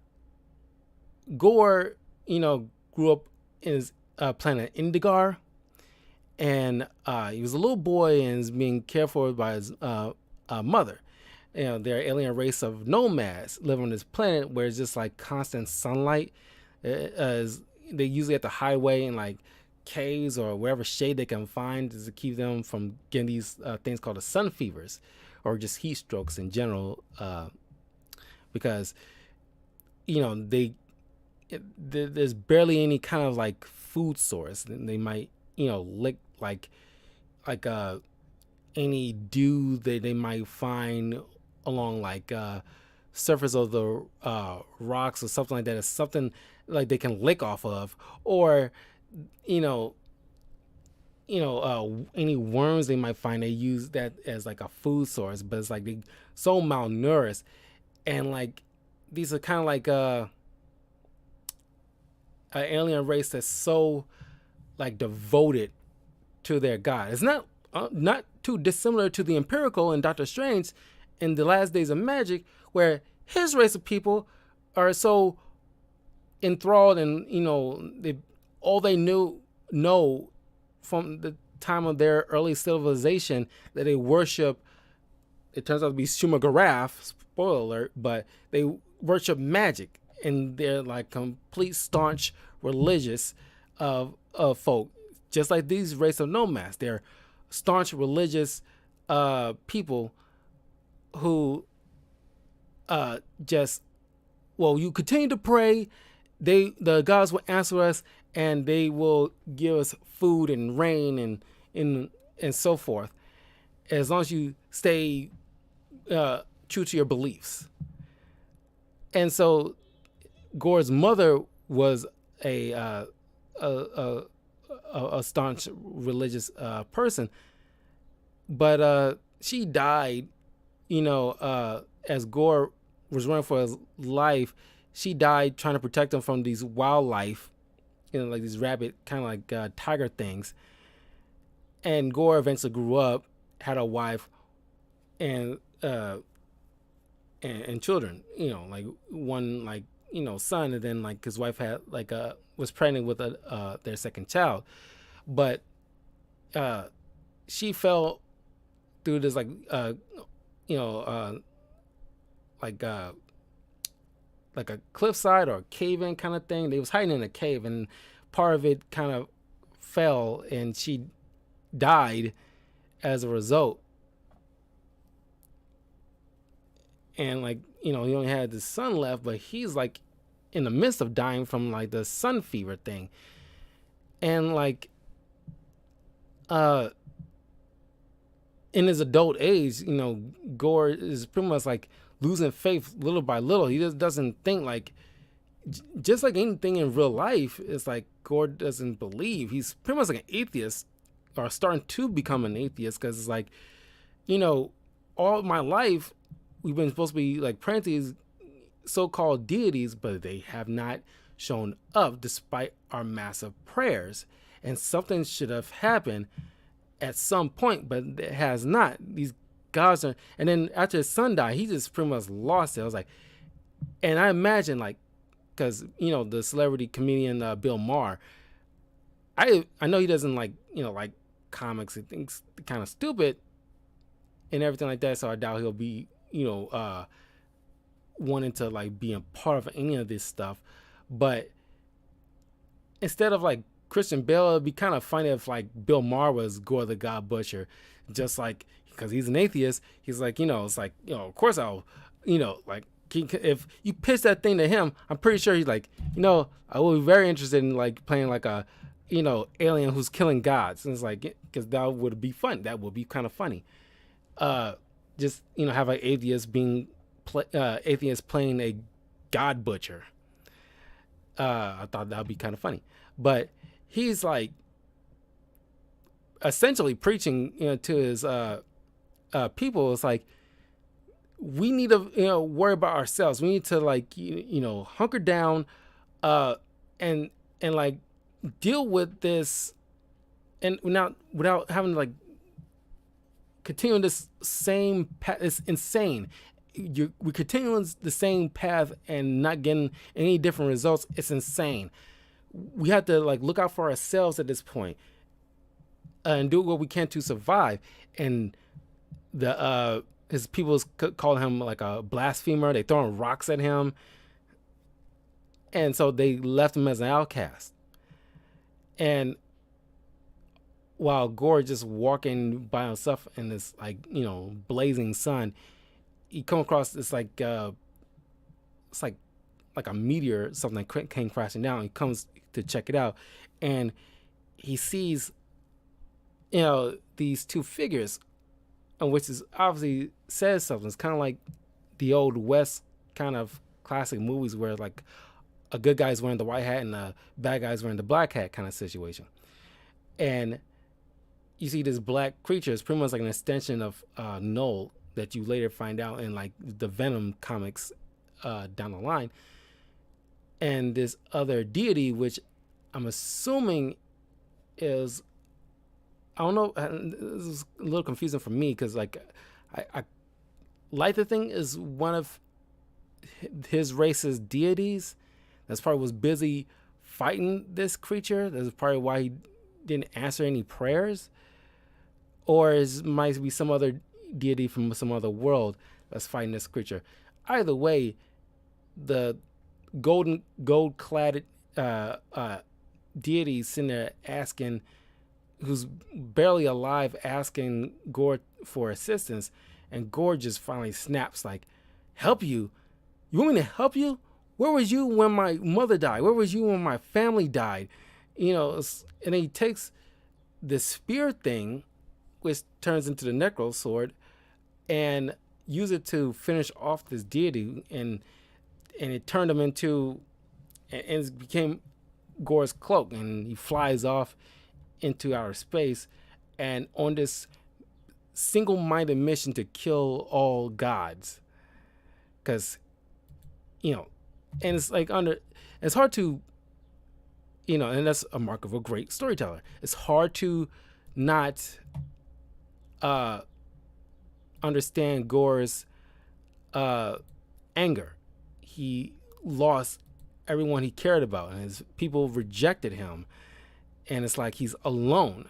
Gore, grew up in his planet Indigar, and he was a little boy and is being cared for by his mother. They're an alien race of nomads living on this planet where it's just like constant sunlight. As they usually have to hide away in like caves or wherever shade they can find to keep them from getting these things called the sun fevers, or just heat strokes in general. Because there's barely any kind of like food source. They might lick like any dew that they might find along like surface of the rocks or something like that. It's something like they can lick off of, or any worms they might find. They use that as like a food source, but it's like they so malnourished, and like these are kind of like an alien race that's so like devoted to their god. It's not too dissimilar to the Empirical and Doctor Strange in the Last Days of Magic, where his race of people are so enthralled and all they know from the time of their early civilization that they worship. It turns out to be Shumagarath, spoiler alert, but they worship magic, and they're like complete staunch religious of folk, just like these race of nomads. They're staunch religious people who you continue to pray, the gods will answer us, and they will give us food and rain and so forth, as long as you stay true to your beliefs. And so Gore's mother was a, a, a staunch religious person, but she died. As Gore was running for his life, she died trying to protect him from these wildlife, like these rabbit kind of like tiger things. And Gore eventually grew up, had a wife, and and children. Like one son, and then like his wife had was pregnant with their second child, but she fell through this you know like like a cliffside or a cave-in kind of thing. They was hiding in a cave, and part of it kind of fell, and she died as a result. And he only had the son left, but he's like in the midst of dying from like the sun fever thing. And in his adult age, Gore is pretty much like losing faith little by little. He just doesn't think just like anything in real life. It's like Gore doesn't believe. He's pretty much like an atheist, or starting to become an atheist, because it's like, all my life we've been supposed to be like praying to these so-called deities, but they have not shown up despite our massive prayers. And something should have happened at some point, but it has not. These gods are, and then after his son died, he just pretty much lost it. I was like, and I imagine because the celebrity comedian Bill Maher, I know he doesn't like comics. He thinks kind of stupid and everything like that. So I doubt he'll be wanting to be a part of any of this stuff. But instead of Christian Bale, it'd be kind of funny if Bill Maher was Gore the God Butcher, just because he's an atheist. He's it's of course I'll, if you pitch that thing to him, I'm pretty sure he's I will be very interested in playing a, alien who's killing gods. And it's because that would be fun. That would be kind of funny. Just have an atheist playing a god butcher. I thought that would be kind of funny, but he's essentially preaching to his people. It's we need to worry about ourselves. We need to hunker down and deal with this, and without having to continue this same path. It's insane. We continue on the same path and not getting any different results. It's insane. We have to look out for ourselves at this point, and do what we can to survive. And his people call him a blasphemer. They throwing rocks at him, and so they left him as an outcast. And while Gore just walking by himself in this blazing sun, he come across this it's like a meteor, something came crashing down. He comes to check it out, and he sees these two figures, which is obviously says something. It's kind of like the old West kind of classic movies where a good guy's wearing the white hat and a bad guy's wearing the black hat kind of situation. And you see this black creature is pretty much like an extension of Null that you later find out in the Venom comics down the line. And this other deity, which I'm assuming is, I don't know, this is a little confusing for me, because I Lyther thing is one of his race's deities. That's probably was busy fighting this creature. That's probably why he didn't answer any prayers. Or it might be some other deity from some other world that's fighting this creature. Either way, the gold-clad deity sitting there asking, who's barely alive, asking Gore for assistance, and Gore just finally snaps help you? You want me to help you? Where was you when my mother died? Where was you when my family died? And then he takes the spear thing, which turns into the necro sword, and use it to finish off this deity, and it turned him into, and it became Gore's cloak, and he flies off into outer space, and on this single-minded mission to kill all gods, because and it's like it's hard to, and that's a mark of a great storyteller. It's hard to not understand Gore's anger. He lost everyone he cared about, and his people rejected him, and it's like he's alone.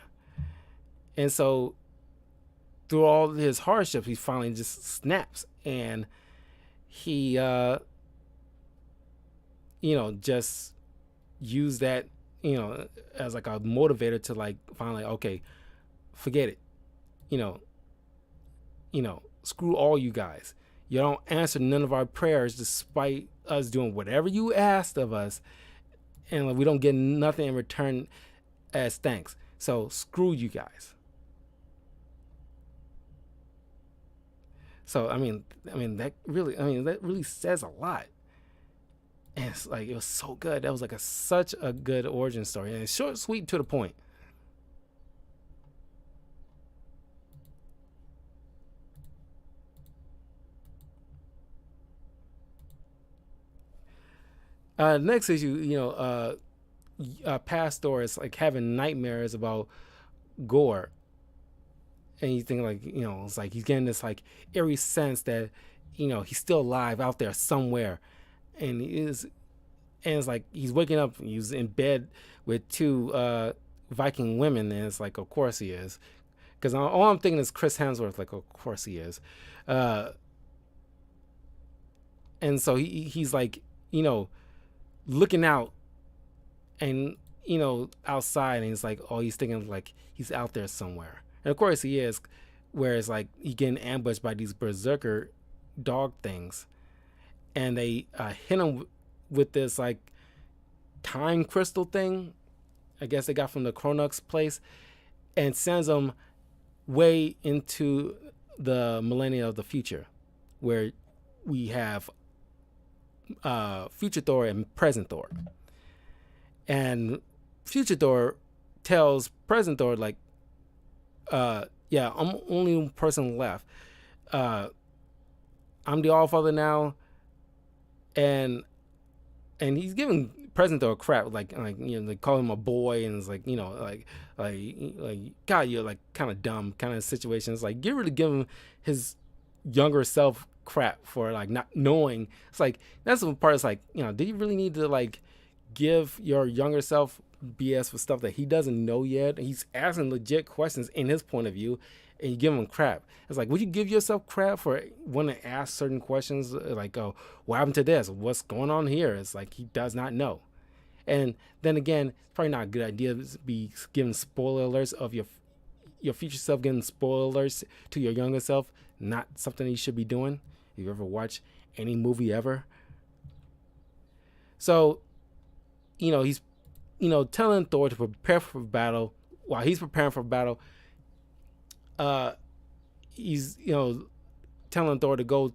And so through all his hardships, he finally just snaps, and he just use that as like a motivator to like finally, okay, forget it, screw all you guys. You don't answer none of our prayers despite us doing whatever you asked of us, and we don't get nothing in return as thanks. So screw you guys. So that really says a lot. And it's like, it was so good. That was like such a good origin story, and it's short, sweet, to the point. Next issue, past Thor is like having nightmares about Gore, and you think like, it's like he's getting this like eerie sense that he's still alive out there somewhere, and it's like he's waking up, he's in bed with two Viking women, and it's like, of course he is, because all I'm thinking is Chris Hemsworth, like, of course he is. And so he's like, looking out, and outside, and he's like, oh, he's thinking like he's out there somewhere, and of course he is, where it's like he getting ambushed by these berserker dog things, and they hit him with this like time crystal thing, I guess they got from the Kronux place, and sends him way into the millennia of the future, where we have future Thor and present Thor. And future Thor tells present Thor like, yeah, I'm only one person left. I'm the Allfather now, and he's giving present Thor crap, like they call him a boy, and it's like, like God, you're like kind of dumb kind of situations. Like, get rid of giving his younger self crap for like not knowing. It's like, that's the part. It's like, do you really need to like give your younger self BS for stuff that he doesn't know yet? He's asking legit questions in his point of view, and you give him crap. It's like, would you give yourself crap for when to ask certain questions, like, oh, what happened to this? What's going on here? It's like he does not know. And then again, it's probably not a good idea to be giving spoiler alerts of your future self, giving spoiler alerts to your younger self. Not something you should be doing if you ever watch any movie ever. So, he's, telling Thor to prepare for battle. While he's preparing for battle, he's, telling Thor to go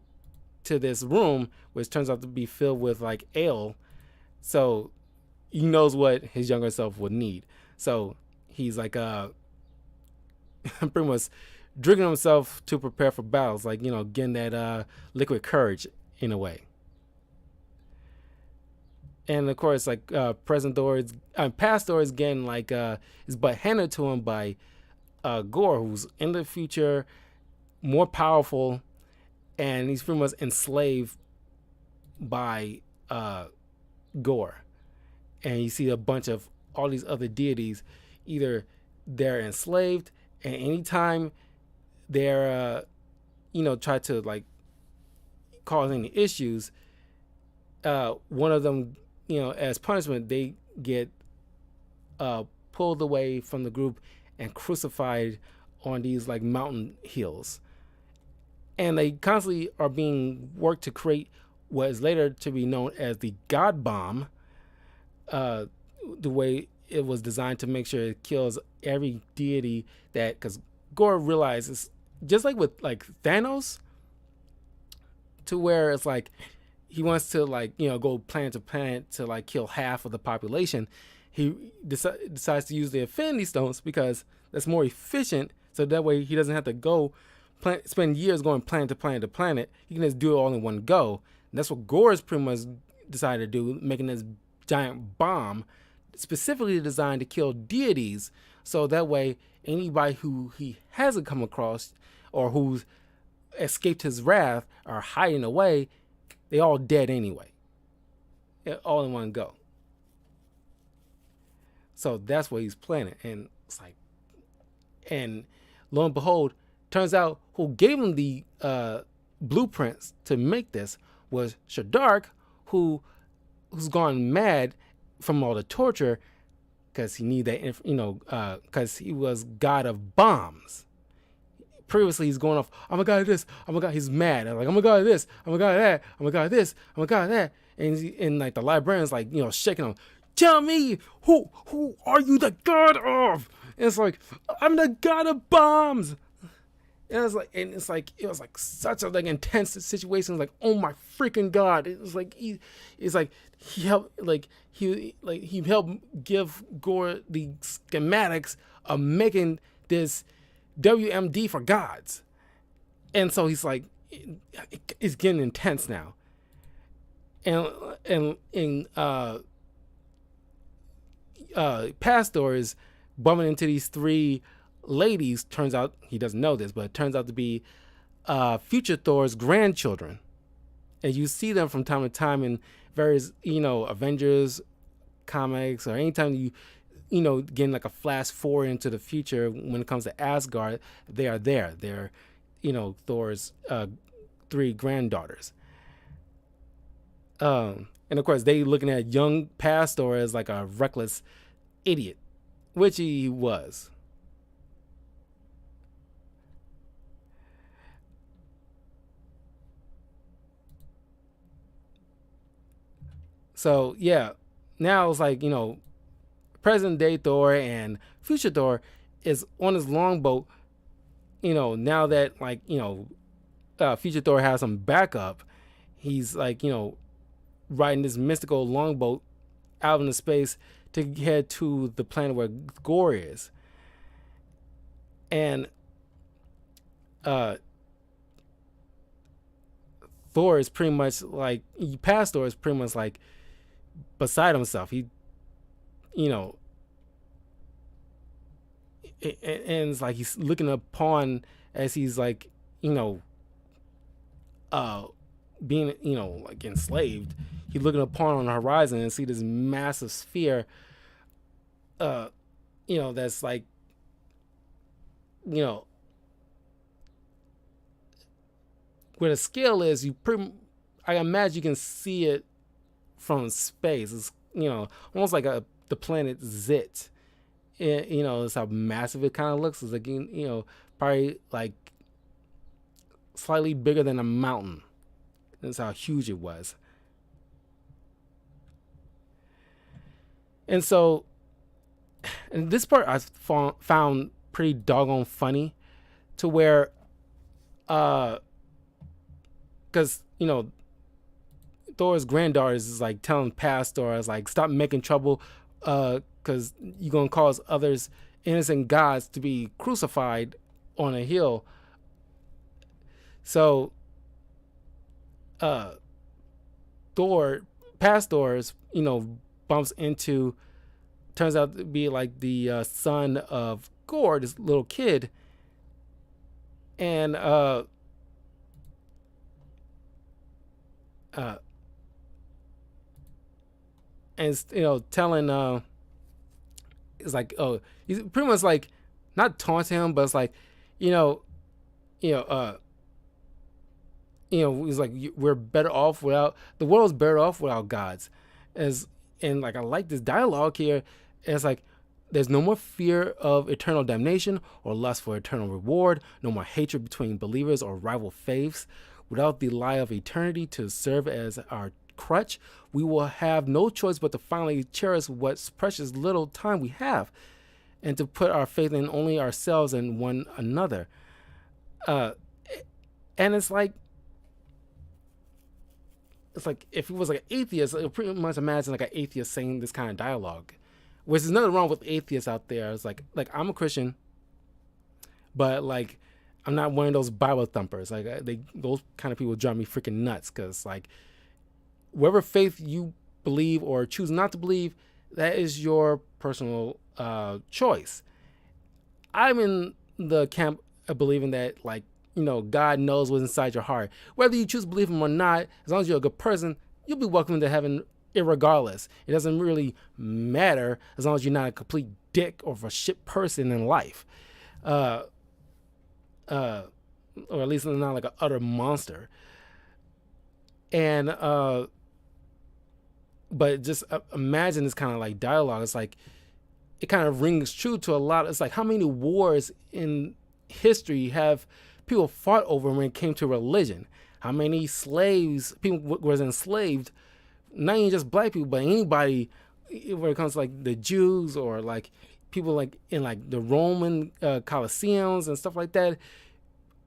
to this room, which turns out to be filled with like ale. So he knows what his younger self would need. So he's like, pretty much drinking himself to prepare for battles, like, getting that liquid courage in a way. And of course, like, present Thor is, past Thor is getting like his butt handed to him by Gore, who's in the future, more powerful, and he's pretty much enslaved by Gore. And you see a bunch of all these other deities, either they're enslaved, and anytime they're try to like cause any issues, one of them, as punishment, they get pulled away from the group and crucified on these like mountain hills. And they constantly are being worked to create what is later to be known as the God Bomb, the way it was designed to make sure it kills every deity that, because Gore realizes, just like with like Thanos, to where it's like he wants to like go planet to planet to like kill half of the population. He decides to use the Infinity Stones because that's more efficient. So that way he doesn't have to spend years going planet to planet to planet. He can just do it all in one go. And that's what Gore's pretty much decided to do, making this giant bomb specifically designed to kill deities. So that way anybody who he hasn't come across or who's escaped his wrath or hiding away, they all dead anyway. All in one go. So that's what he's planning. And it's like, and lo and behold, turns out who gave him the blueprints to make this was Shadark, who's gone mad from all the torture because he need that, because he was god of bombs. Previously, he's going off, oh my god, this, oh my god, he's mad. I'm like, oh my god, this, oh my god, that, oh my god, this, oh my god, that. And like the librarian's like, shaking him. Tell me, who are you the god of? And it's like, I'm the god of bombs. And it was like such a like intense situation. Like, oh my freaking god! It was like he helped give Gore the schematics of making this WMD for gods. And so he's like, it's getting intense now. And Pastor is bumping into these three ladies. Turns out he doesn't know this, but it turns out to be future Thor's grandchildren, and you see them from time to time in various Avengers comics, or anytime you getting like a flash forward into the future when it comes to Asgard. They are there. They're Thor's three granddaughters. And of course they looking at young Pastor as like a reckless idiot, which he was. So yeah, now it's like present day Thor and future Thor is on his longboat. Now that future Thor has some backup, he's like riding this mystical longboat out into space to head to the planet where Gore is. And Thor is pretty much like, Pastor is pretty much like beside himself. He, and it's like he's looking upon as he's like, being, like enslaved. He's looking upon on the horizon and see this massive sphere, that's like, where the scale is, I imagine you can see it from space. It's, almost like the planet Zit. It's how massive it kind of looks. It's like, probably like slightly bigger than a mountain. That's how huge it was. And so, and this part I found pretty doggone funny, to where, because Thor's granddaughters is like telling Pastor, is like, stop making trouble, because you're gonna cause others, innocent gods, to be crucified on a hill. So Pastor's, bumps into, turns out to be like the son of Gore, this little kid, and telling, it's like, oh, he's pretty much like not taunting him, but it's like, he's like, we're better off without, the world's better off without gods. And like, I like this dialogue here. It's like, there's no more fear of eternal damnation or lust for eternal reward, no more hatred between believers or rival faiths, without the lie of eternity to serve as our crutch, we will have no choice but to finally cherish what precious little time we have, and to put our faith in only ourselves and one another. Uh, and it's like if he was like an atheist, I pretty much imagine like an atheist saying this kind of dialogue, which is nothing wrong with atheists out there. It's like I'm a Christian, but like I'm not one of those Bible thumpers. Like those kind of people drive me freaking nuts, because like whatever faith you believe or choose not to believe, that is your personal choice. I'm in the camp of believing that, like, God knows what's inside your heart. Whether you choose to believe him or not, as long as you're a good person, you'll be welcome to heaven irregardless. It doesn't really matter as long as you're not a complete dick or a shit person in life. Or at least not like an utter monster. And, but just imagine this kind of like dialogue. It's like, it kind of rings true to a lot. It's like, how many wars in history have people fought over when it came to religion? How many slaves, people was enslaved, not even just black people, but anybody, when it comes to like the Jews or like people like in like the Roman Colosseums and stuff like that,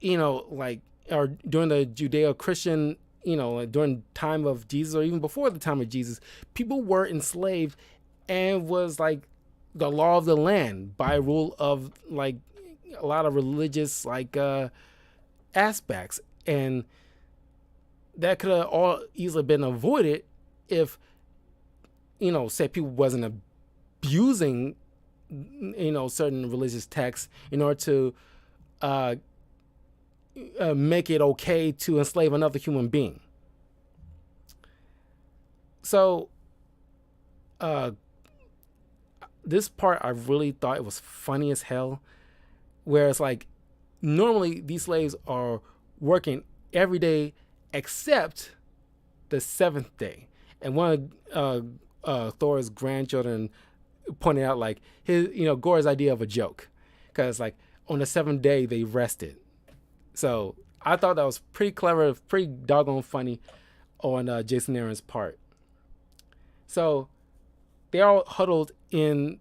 like, or during the Judeo-Christian, like during time of Jesus or even before the time of Jesus, people were enslaved and was like the law of the land by rule of like a lot of religious like aspects, and that could have all easily been avoided if say people wasn't abusing certain religious texts in order to make it okay to enslave another human being. So this part I really thought it was funny as hell, where it's like normally these slaves are working every day except the seventh day. And one of Thor's grandchildren pointed out like his, Gore's idea of a joke, because like on the seventh day they rested. So I thought that was pretty clever, pretty doggone funny on Jason Aaron's part. So they're all huddled in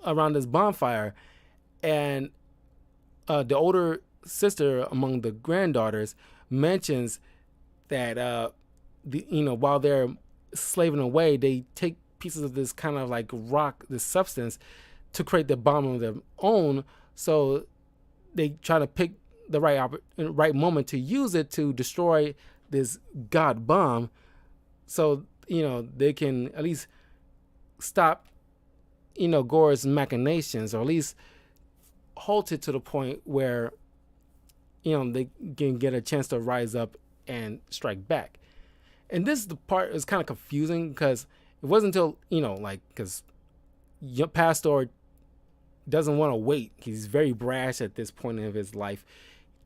around this bonfire, and the older sister among the granddaughters mentions that while they're slaving away, they take pieces of this kind of like rock, this substance, to create the bomb of their own. So they try to pick the right moment to use it to destroy this god bomb, so they can at least stop Gore's machinations, or at least halt it to the point where they can get a chance to rise up and strike back. And this the part is kind of confusing, because it wasn't until because Pastor doesn't want to wait. He's very brash at this point of his life.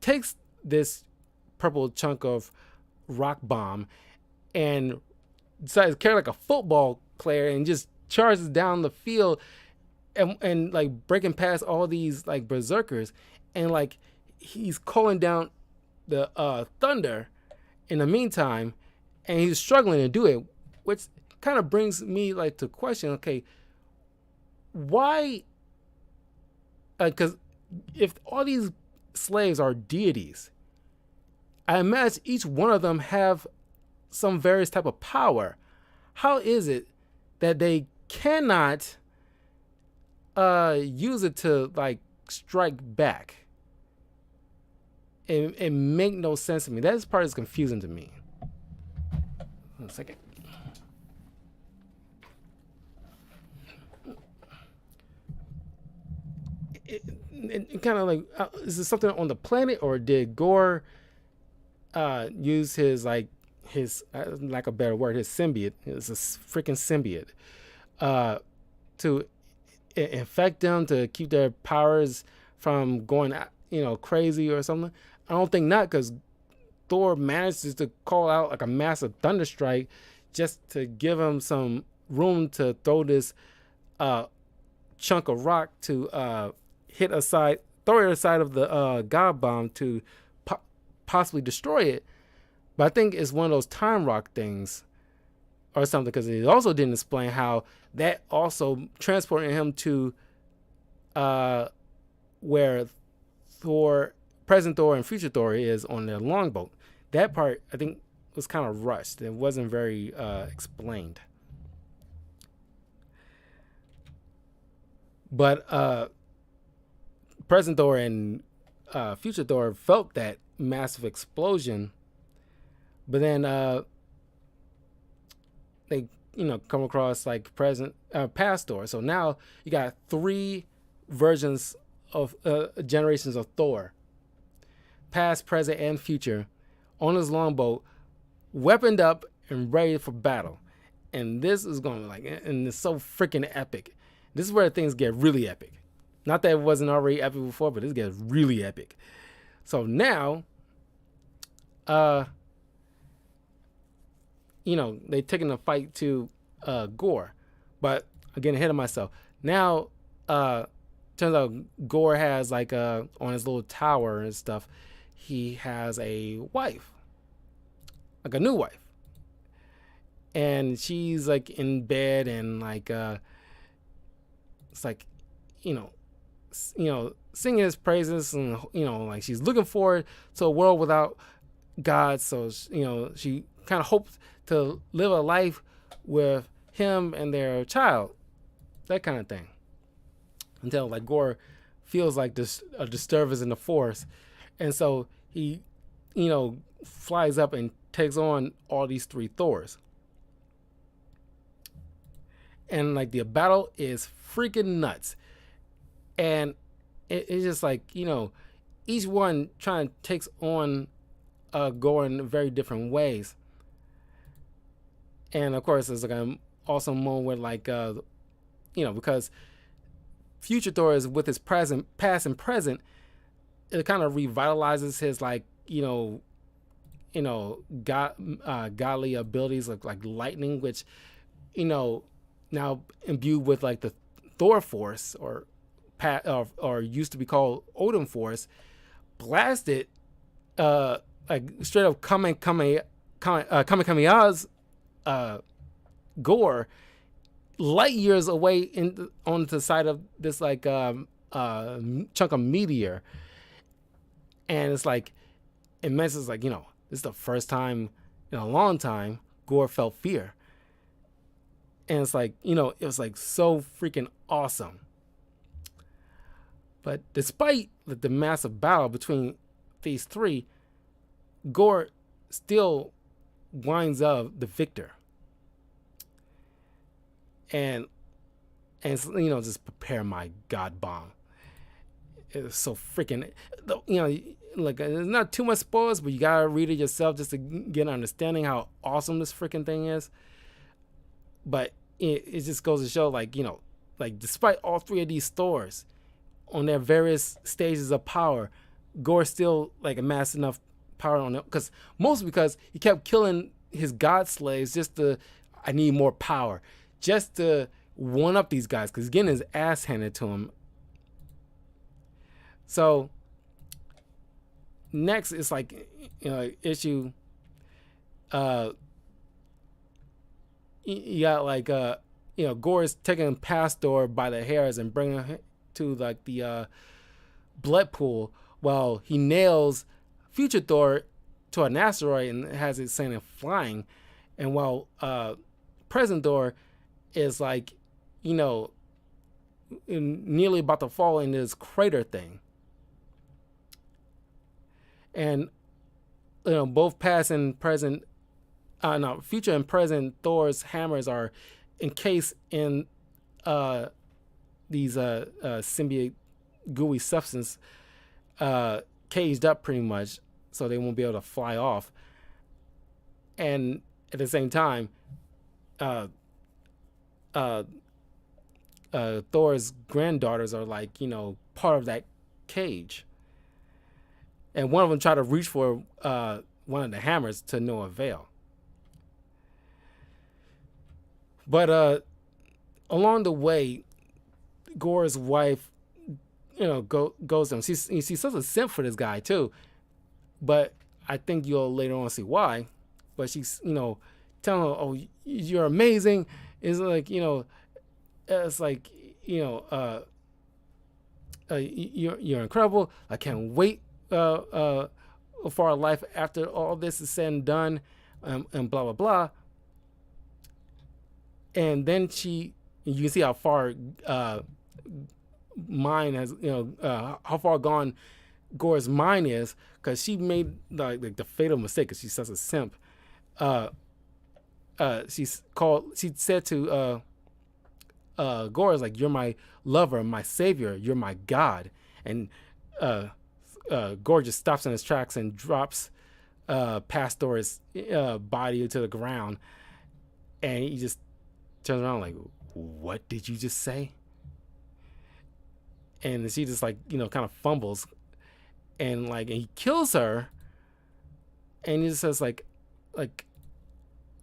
Takes this purple chunk of rock bomb and decides to carry like a football player and just charges down the field and like breaking past all these like berserkers, and like he's calling down the thunder in the meantime, and he's struggling to do it, which kind of brings me like to question, okay, why? Because if all these slaves are deities, I imagine each one of them have some various type of power. How is it that they cannot use it to like strike back? It make no sense to me. That part is confusing to me. One second. It kind of like, is this something on the planet, or did Gore use his lack of a better word, his symbiote? It's a freaking symbiote to infect them, to keep their powers from going crazy or something. I don't think not, because Thor manages to call out like a massive thunderstrike just to give him some room to throw this chunk of rock to throw it aside of the god bomb to possibly destroy it. But I think it's one of those time rock things or something, because it also didn't explain how that also transported him to where Thor, present Thor and future Thor is on the longboat. That part I think was kind of rushed. It wasn't very explained. But present Thor and future Thor felt that massive explosion, but then they come across like present past Thor. So now you got three versions of generations of Thor, past, present, and future, on his longboat, weaponed up and ready for battle. And this is going to and it's so freaking epic. This is where things get really epic. Not that it wasn't already epic before, but this gets really epic. So now, they taking the fight to Gore, but I'm getting ahead of myself. Now, turns out Gore has on his little tower and stuff, he has a wife, like a new wife, and she's like in bed and it's like, singing his praises, and like she's looking forward to a world without God. So she kind of hopes to live a life with him and their child, that kind of thing. Until Gore feels like this a disturbance in the force, and so he, flies up and takes on all these three Thors. And the battle is freaking nuts, and it's just each one trying to takes on Gore in very different ways. And of course, there's an awesome moment where because future Thor is with his past and present, it kind of revitalizes his godly abilities like lightning, which now imbued with the Thor Force, or used to be called Odin Force, blasted straight up Kamehameha's Gore light years away on the side of this chunk of meteor. And it's it mentions this is the first time in a long time Gore felt fear. And it's it was so freaking awesome. But despite the massive battle between these three, Gore still winds up the victor. And just prepare my God bomb. It's so freaking, there's not too much spoilers, but you gotta read it yourself just to get an understanding how awesome this freaking thing is. But it just goes to show, despite all three of these Thors on their various stages of power, Gore still amassed enough power on it, because he kept killing his god slaves I need more power, just to one up these guys, because he's getting his ass handed to him. So next it's issue you got Gore is taking Pastor by the hairs and bringing him to the blood pool, while he nails future Thor to an asteroid and has it sending flying, and while present Thor is nearly about to fall in this crater thing. And both past and present future and present Thor's hammers are encased in these symbiote gooey substance, caged up pretty much, so they won't be able to fly off. And at the same time, Thor's granddaughters are part of that cage, and one of them tried to reach for one of the hammers to no avail. But along the way, Gore's wife, goes to him. She's such a simp for this guy too, but I think you'll later on see why. But she's, telling her, "Oh, you're amazing." It's like, it's like, you know, you're incredible. I can't wait for our life after all this is said and done, and blah blah blah. And then you can see how far mine has, how far gone Gore's mind is, because she made like the fatal mistake, because she's such a simp. Uh, she said to Gore, is like, "You're my lover, my savior, you're my god," and Gore just stops in his tracks and drops Pastor's body to the ground, and he just turns around like, "What did you just say?" And she just like, kind of fumbles, and like, and he kills her, and he just says like,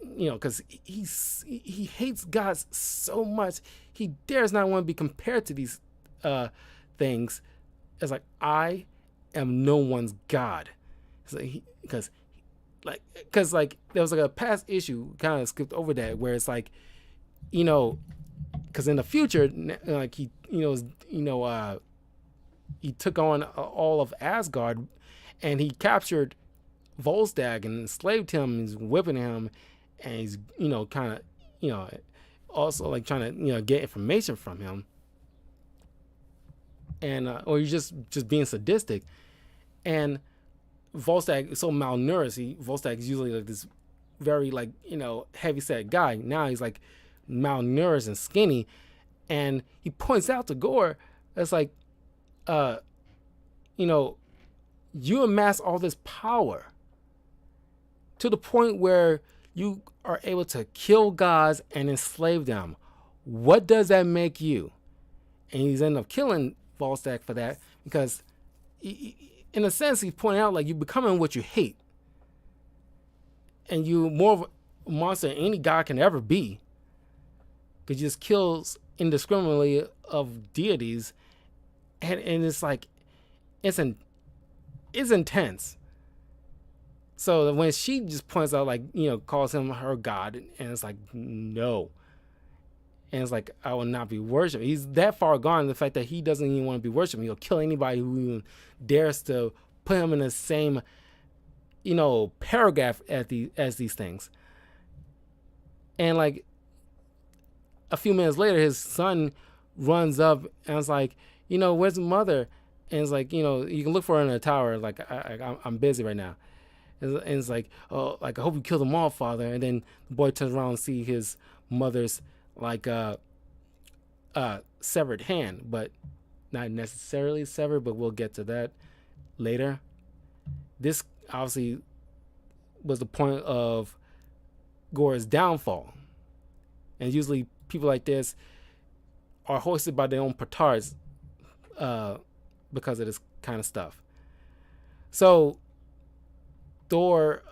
because he hates God so much, he dares not want to be compared to these things. It's like, I am no one's God. Because there was like a past issue, kind of skipped over that, where it's like, because in the future, like he took on all of Asgard, and he captured Volstagg and enslaved him. He's whipping him, and he's kind of also like trying to get information from him, and or he's just being sadistic. And Volstagg is so malnourished. Volstagg is usually like this very like heavy set guy. Now he's like malnourished and skinny, and he points out to Gore, it's like, you amass all this power to the point where you are able to kill gods and enslave them. What does that make you? And he's ended up killing Volstagg for that, because in a sense, he's pointing out like, you're becoming what you hate, and you more of a monster than any god can ever be, because he just kills indiscriminately of deities, and it's like, it's intense. So when she just points out, like, calls him her god, and it's like, no. And it's like, I will not be worshipped. He's that far gone in the fact that he doesn't even want to be worshipped. He'll kill anybody who even dares to put him in the same, paragraph as these things. And like a few minutes later, his son runs up and it's like, where's mother? And it's like, you can look for her in the tower. Like, I'm busy right now. And it's like, oh, like, I hope you kill them all, father. And then the boy turns around and see his mother's like severed hand, but not necessarily severed, but we'll get to that later. This obviously was the point of Gore's downfall. And usually people like this are hoisted by their own petards because of this kind of stuff. So Thor,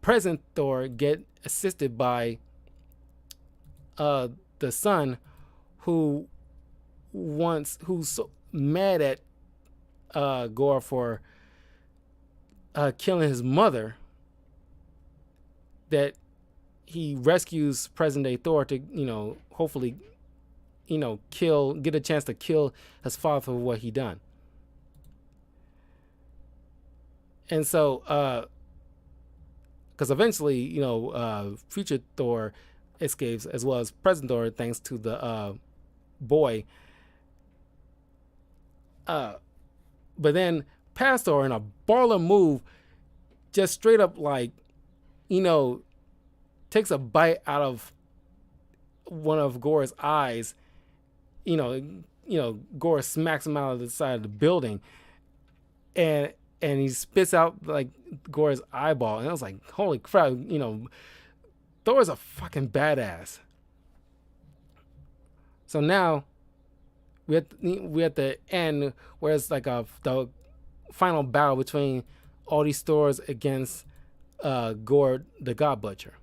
present Thor, get assisted by the son, who's so mad at Gore for killing his mother, that he rescues present day Thor to hopefully get a chance to kill his father for what he done. And so because eventually future Thor escapes, as well as present Thor, thanks to the boy. But then past Thor, in a baller move, just straight up like takes a bite out of one of Gore's eyes. Gore smacks him out of the side of the building, and he spits out like Gore's eyeball, and I was like, holy crap, Thor's a fucking badass. So now we at the end, where it's like the final battle between all these Thors against Gore the God Butcher.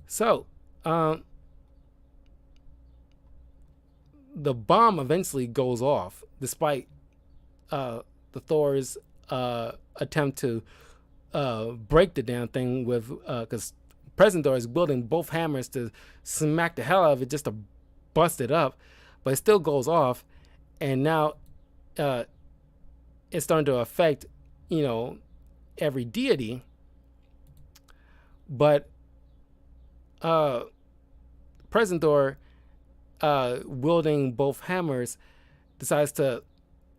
So the bomb eventually goes off, despite the Thor's attempt to break the damn thing with because President Thor is wielding both hammers to smack the hell out of it just to bust it up, but it still goes off, and now uh, it's starting to affect every deity. But President Thor, wielding both hammers, decides to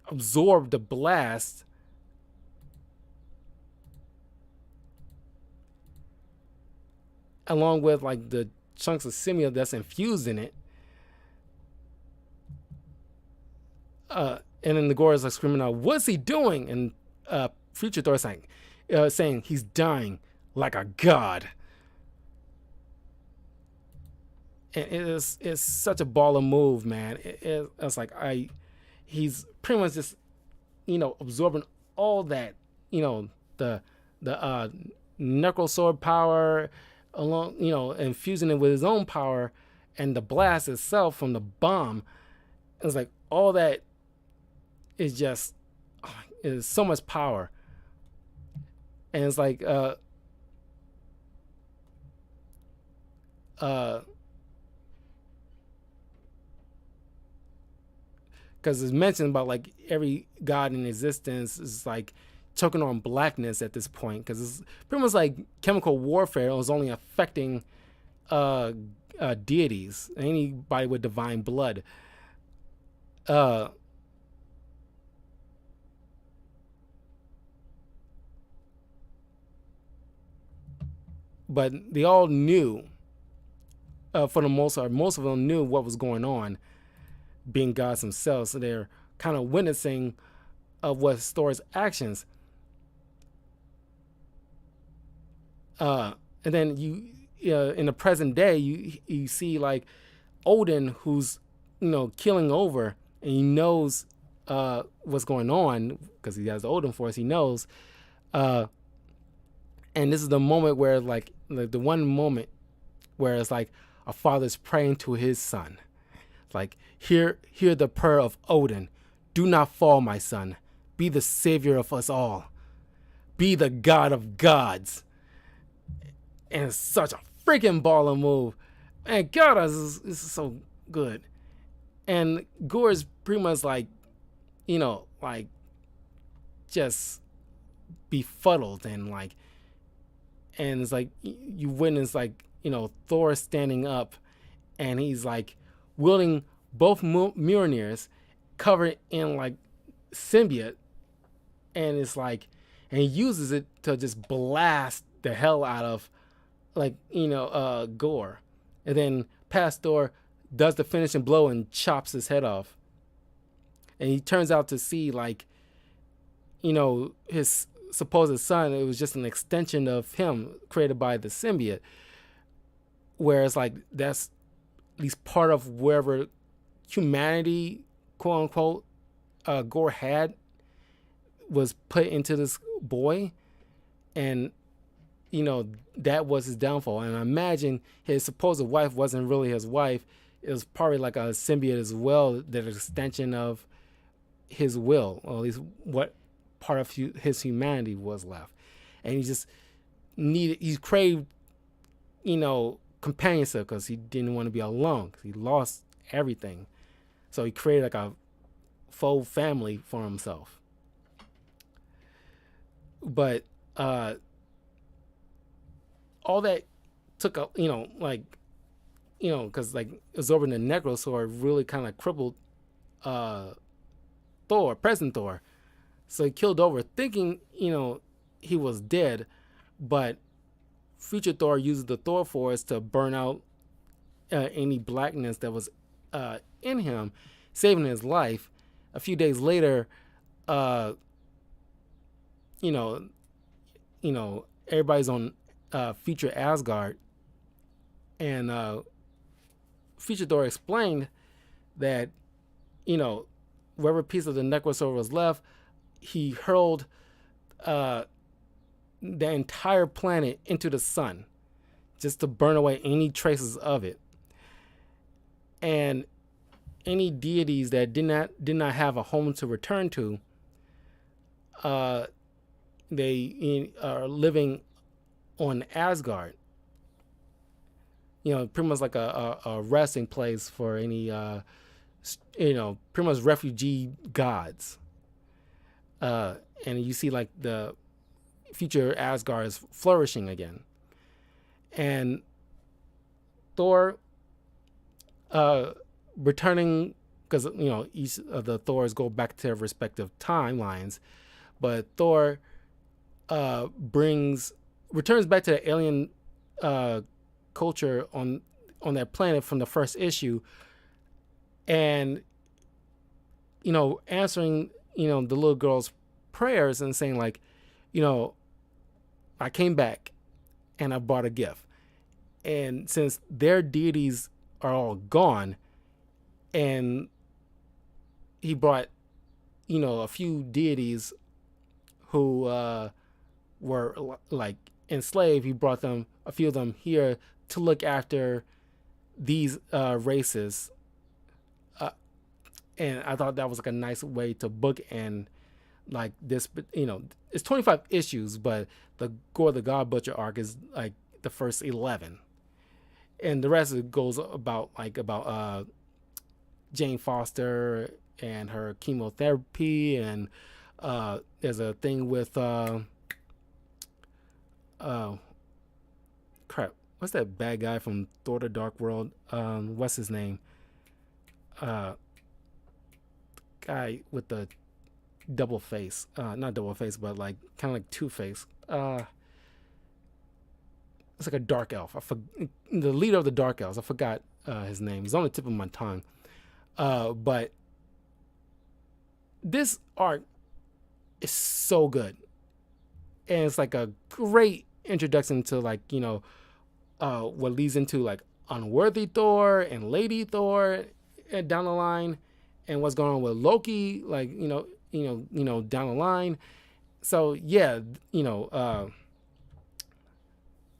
absorb the blast along with like the chunks of symbiote that's infused in it. And then the Gore is like screaming out, "What's he doing?" And Future Thor saying he's dying like a god. And it's such a baller move, man. It's like he's pretty much just absorbing all that the Necro Sword power along infusing it with his own power, and the blast itself from the bomb. It's like all that is just is so much power, and it's like because it's mentioned about like every god in existence is like choking on blackness at this point, because it's pretty much like chemical warfare. It was only affecting deities, anybody with divine blood. But they all knew, for the most part, most of them knew what was going on, being gods themselves. So they're kind of witnessing of what Thor's actions. And then in the present day, you see like Odin, who's killing over, and he knows what's going on because he has the Odin Force. He knows, and this is the moment where like the one moment where it's like a father's praying to his son, like hear the prayer of Odin. Do not fall, my son. Be the savior of us all. Be the god of gods. And it's such a freaking baller move. And God, this is so good. And Gore is pretty much like, like just befuddled, and it's like you witness like, Thor standing up, and he's like wielding both Mjolnirs covered in like symbiote, and it's like, and he uses it to just blast the hell out of like Gore, and then past Thor does the finishing blow and chops his head off, and he turns out to see like his supposed son. It was just an extension of him created by the symbiote, whereas like that's at least part of wherever humanity, quote unquote, Gore had was put into this boy, and that was his downfall. And I imagine his supposed wife wasn't really his wife. It was probably like a symbiote as well, that extension of his will, or at least what part of his humanity was left. And he craved, companionship, because he didn't want to be alone, because he lost everything. So he created like a faux family for himself. But all that took up, because like absorbing the Necro Sword really kind of crippled President Thor. So he killed over, thinking, he was dead, but Future Thor uses the Thor Force to burn out any blackness that was in him, saving his life. A few days later, everybody's on future Asgard, and Future Thor explained that, whatever piece of the Necro Sword was left, he hurled the entire planet into the sun, just to burn away any traces of it. And any deities that did not have a home to return to, they are living on Asgard. Pretty much like a resting place for any pretty much refugee gods. And you see like the future Asgard is flourishing again, and Thor returning, because each of the Thors go back to their respective timelines, but Thor returns back to the alien culture on that planet from the first issue, and answering the little girl's prayers and saying like, I came back and I brought a gift, and since their deities are all gone, and he brought a few deities who were like enslaved, he brought them, a few of them here to look after these races. And I thought that was like a nice way to bookend like this. It's 25 issues, but the Gore the God Butcher arc is like the first 11, and the rest of it goes about Jane Foster and her chemotherapy, and there's a thing with crap, what's that bad guy from Thor the Dark World? What's his name? Guy with the double face, not double face, but like kind of like Two-Face. It's like a dark elf. The leader of the dark elves. I forgot his name. He's on the tip of my tongue. But this art is so good, and it's like a great introduction to like what leads into like Unworthy Thor and Lady Thor down the line, and what's going on with Loki, like down the line. So yeah,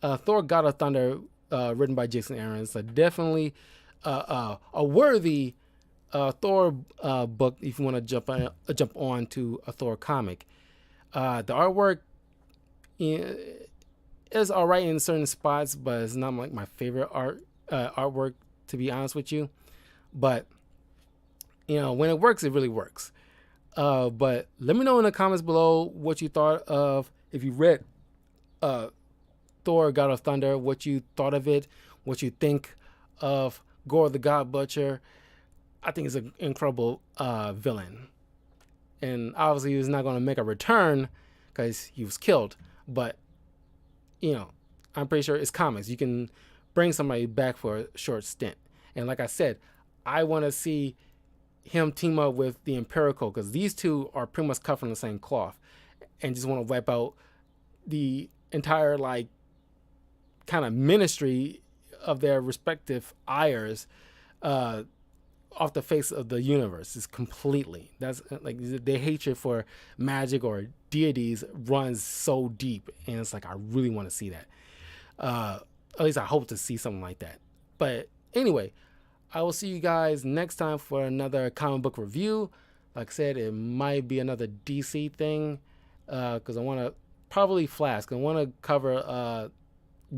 Thor: God of Thunder, written by Jason Aaron, so definitely a worthy Thor book if you want to jump on to a Thor comic. The artwork is all right in certain spots, but it's not like my favorite artwork, to be honest with you. But when it works, it really works. But let me know in the comments below what you thought of, if you read Thor: God of Thunder, what you thought of it, what you think of Gore the God Butcher. I think he's an incredible villain, and obviously he's not going to make a return because he was killed. But I'm pretty sure it's comics. You can bring somebody back for a short stint, and like I said, I want to see him team up with the Empirical, because these two are pretty much cut from the same cloth, and just want to wipe out the entire like kind of ministry of their respective ires off the face of the universe. Is completely, that's like their hatred for magic or deities runs so deep, and it's like I really want to see that. At least I hope to see something like that. But anyway, I will see you guys next time for another comic book review. Like I said, it might be another DC thing, because I want to probably Flash. I want to cover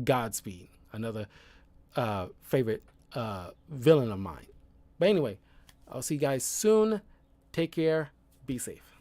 Godspeed, another favorite villain of mine. But anyway, I'll see you guys soon. Take care. Be safe.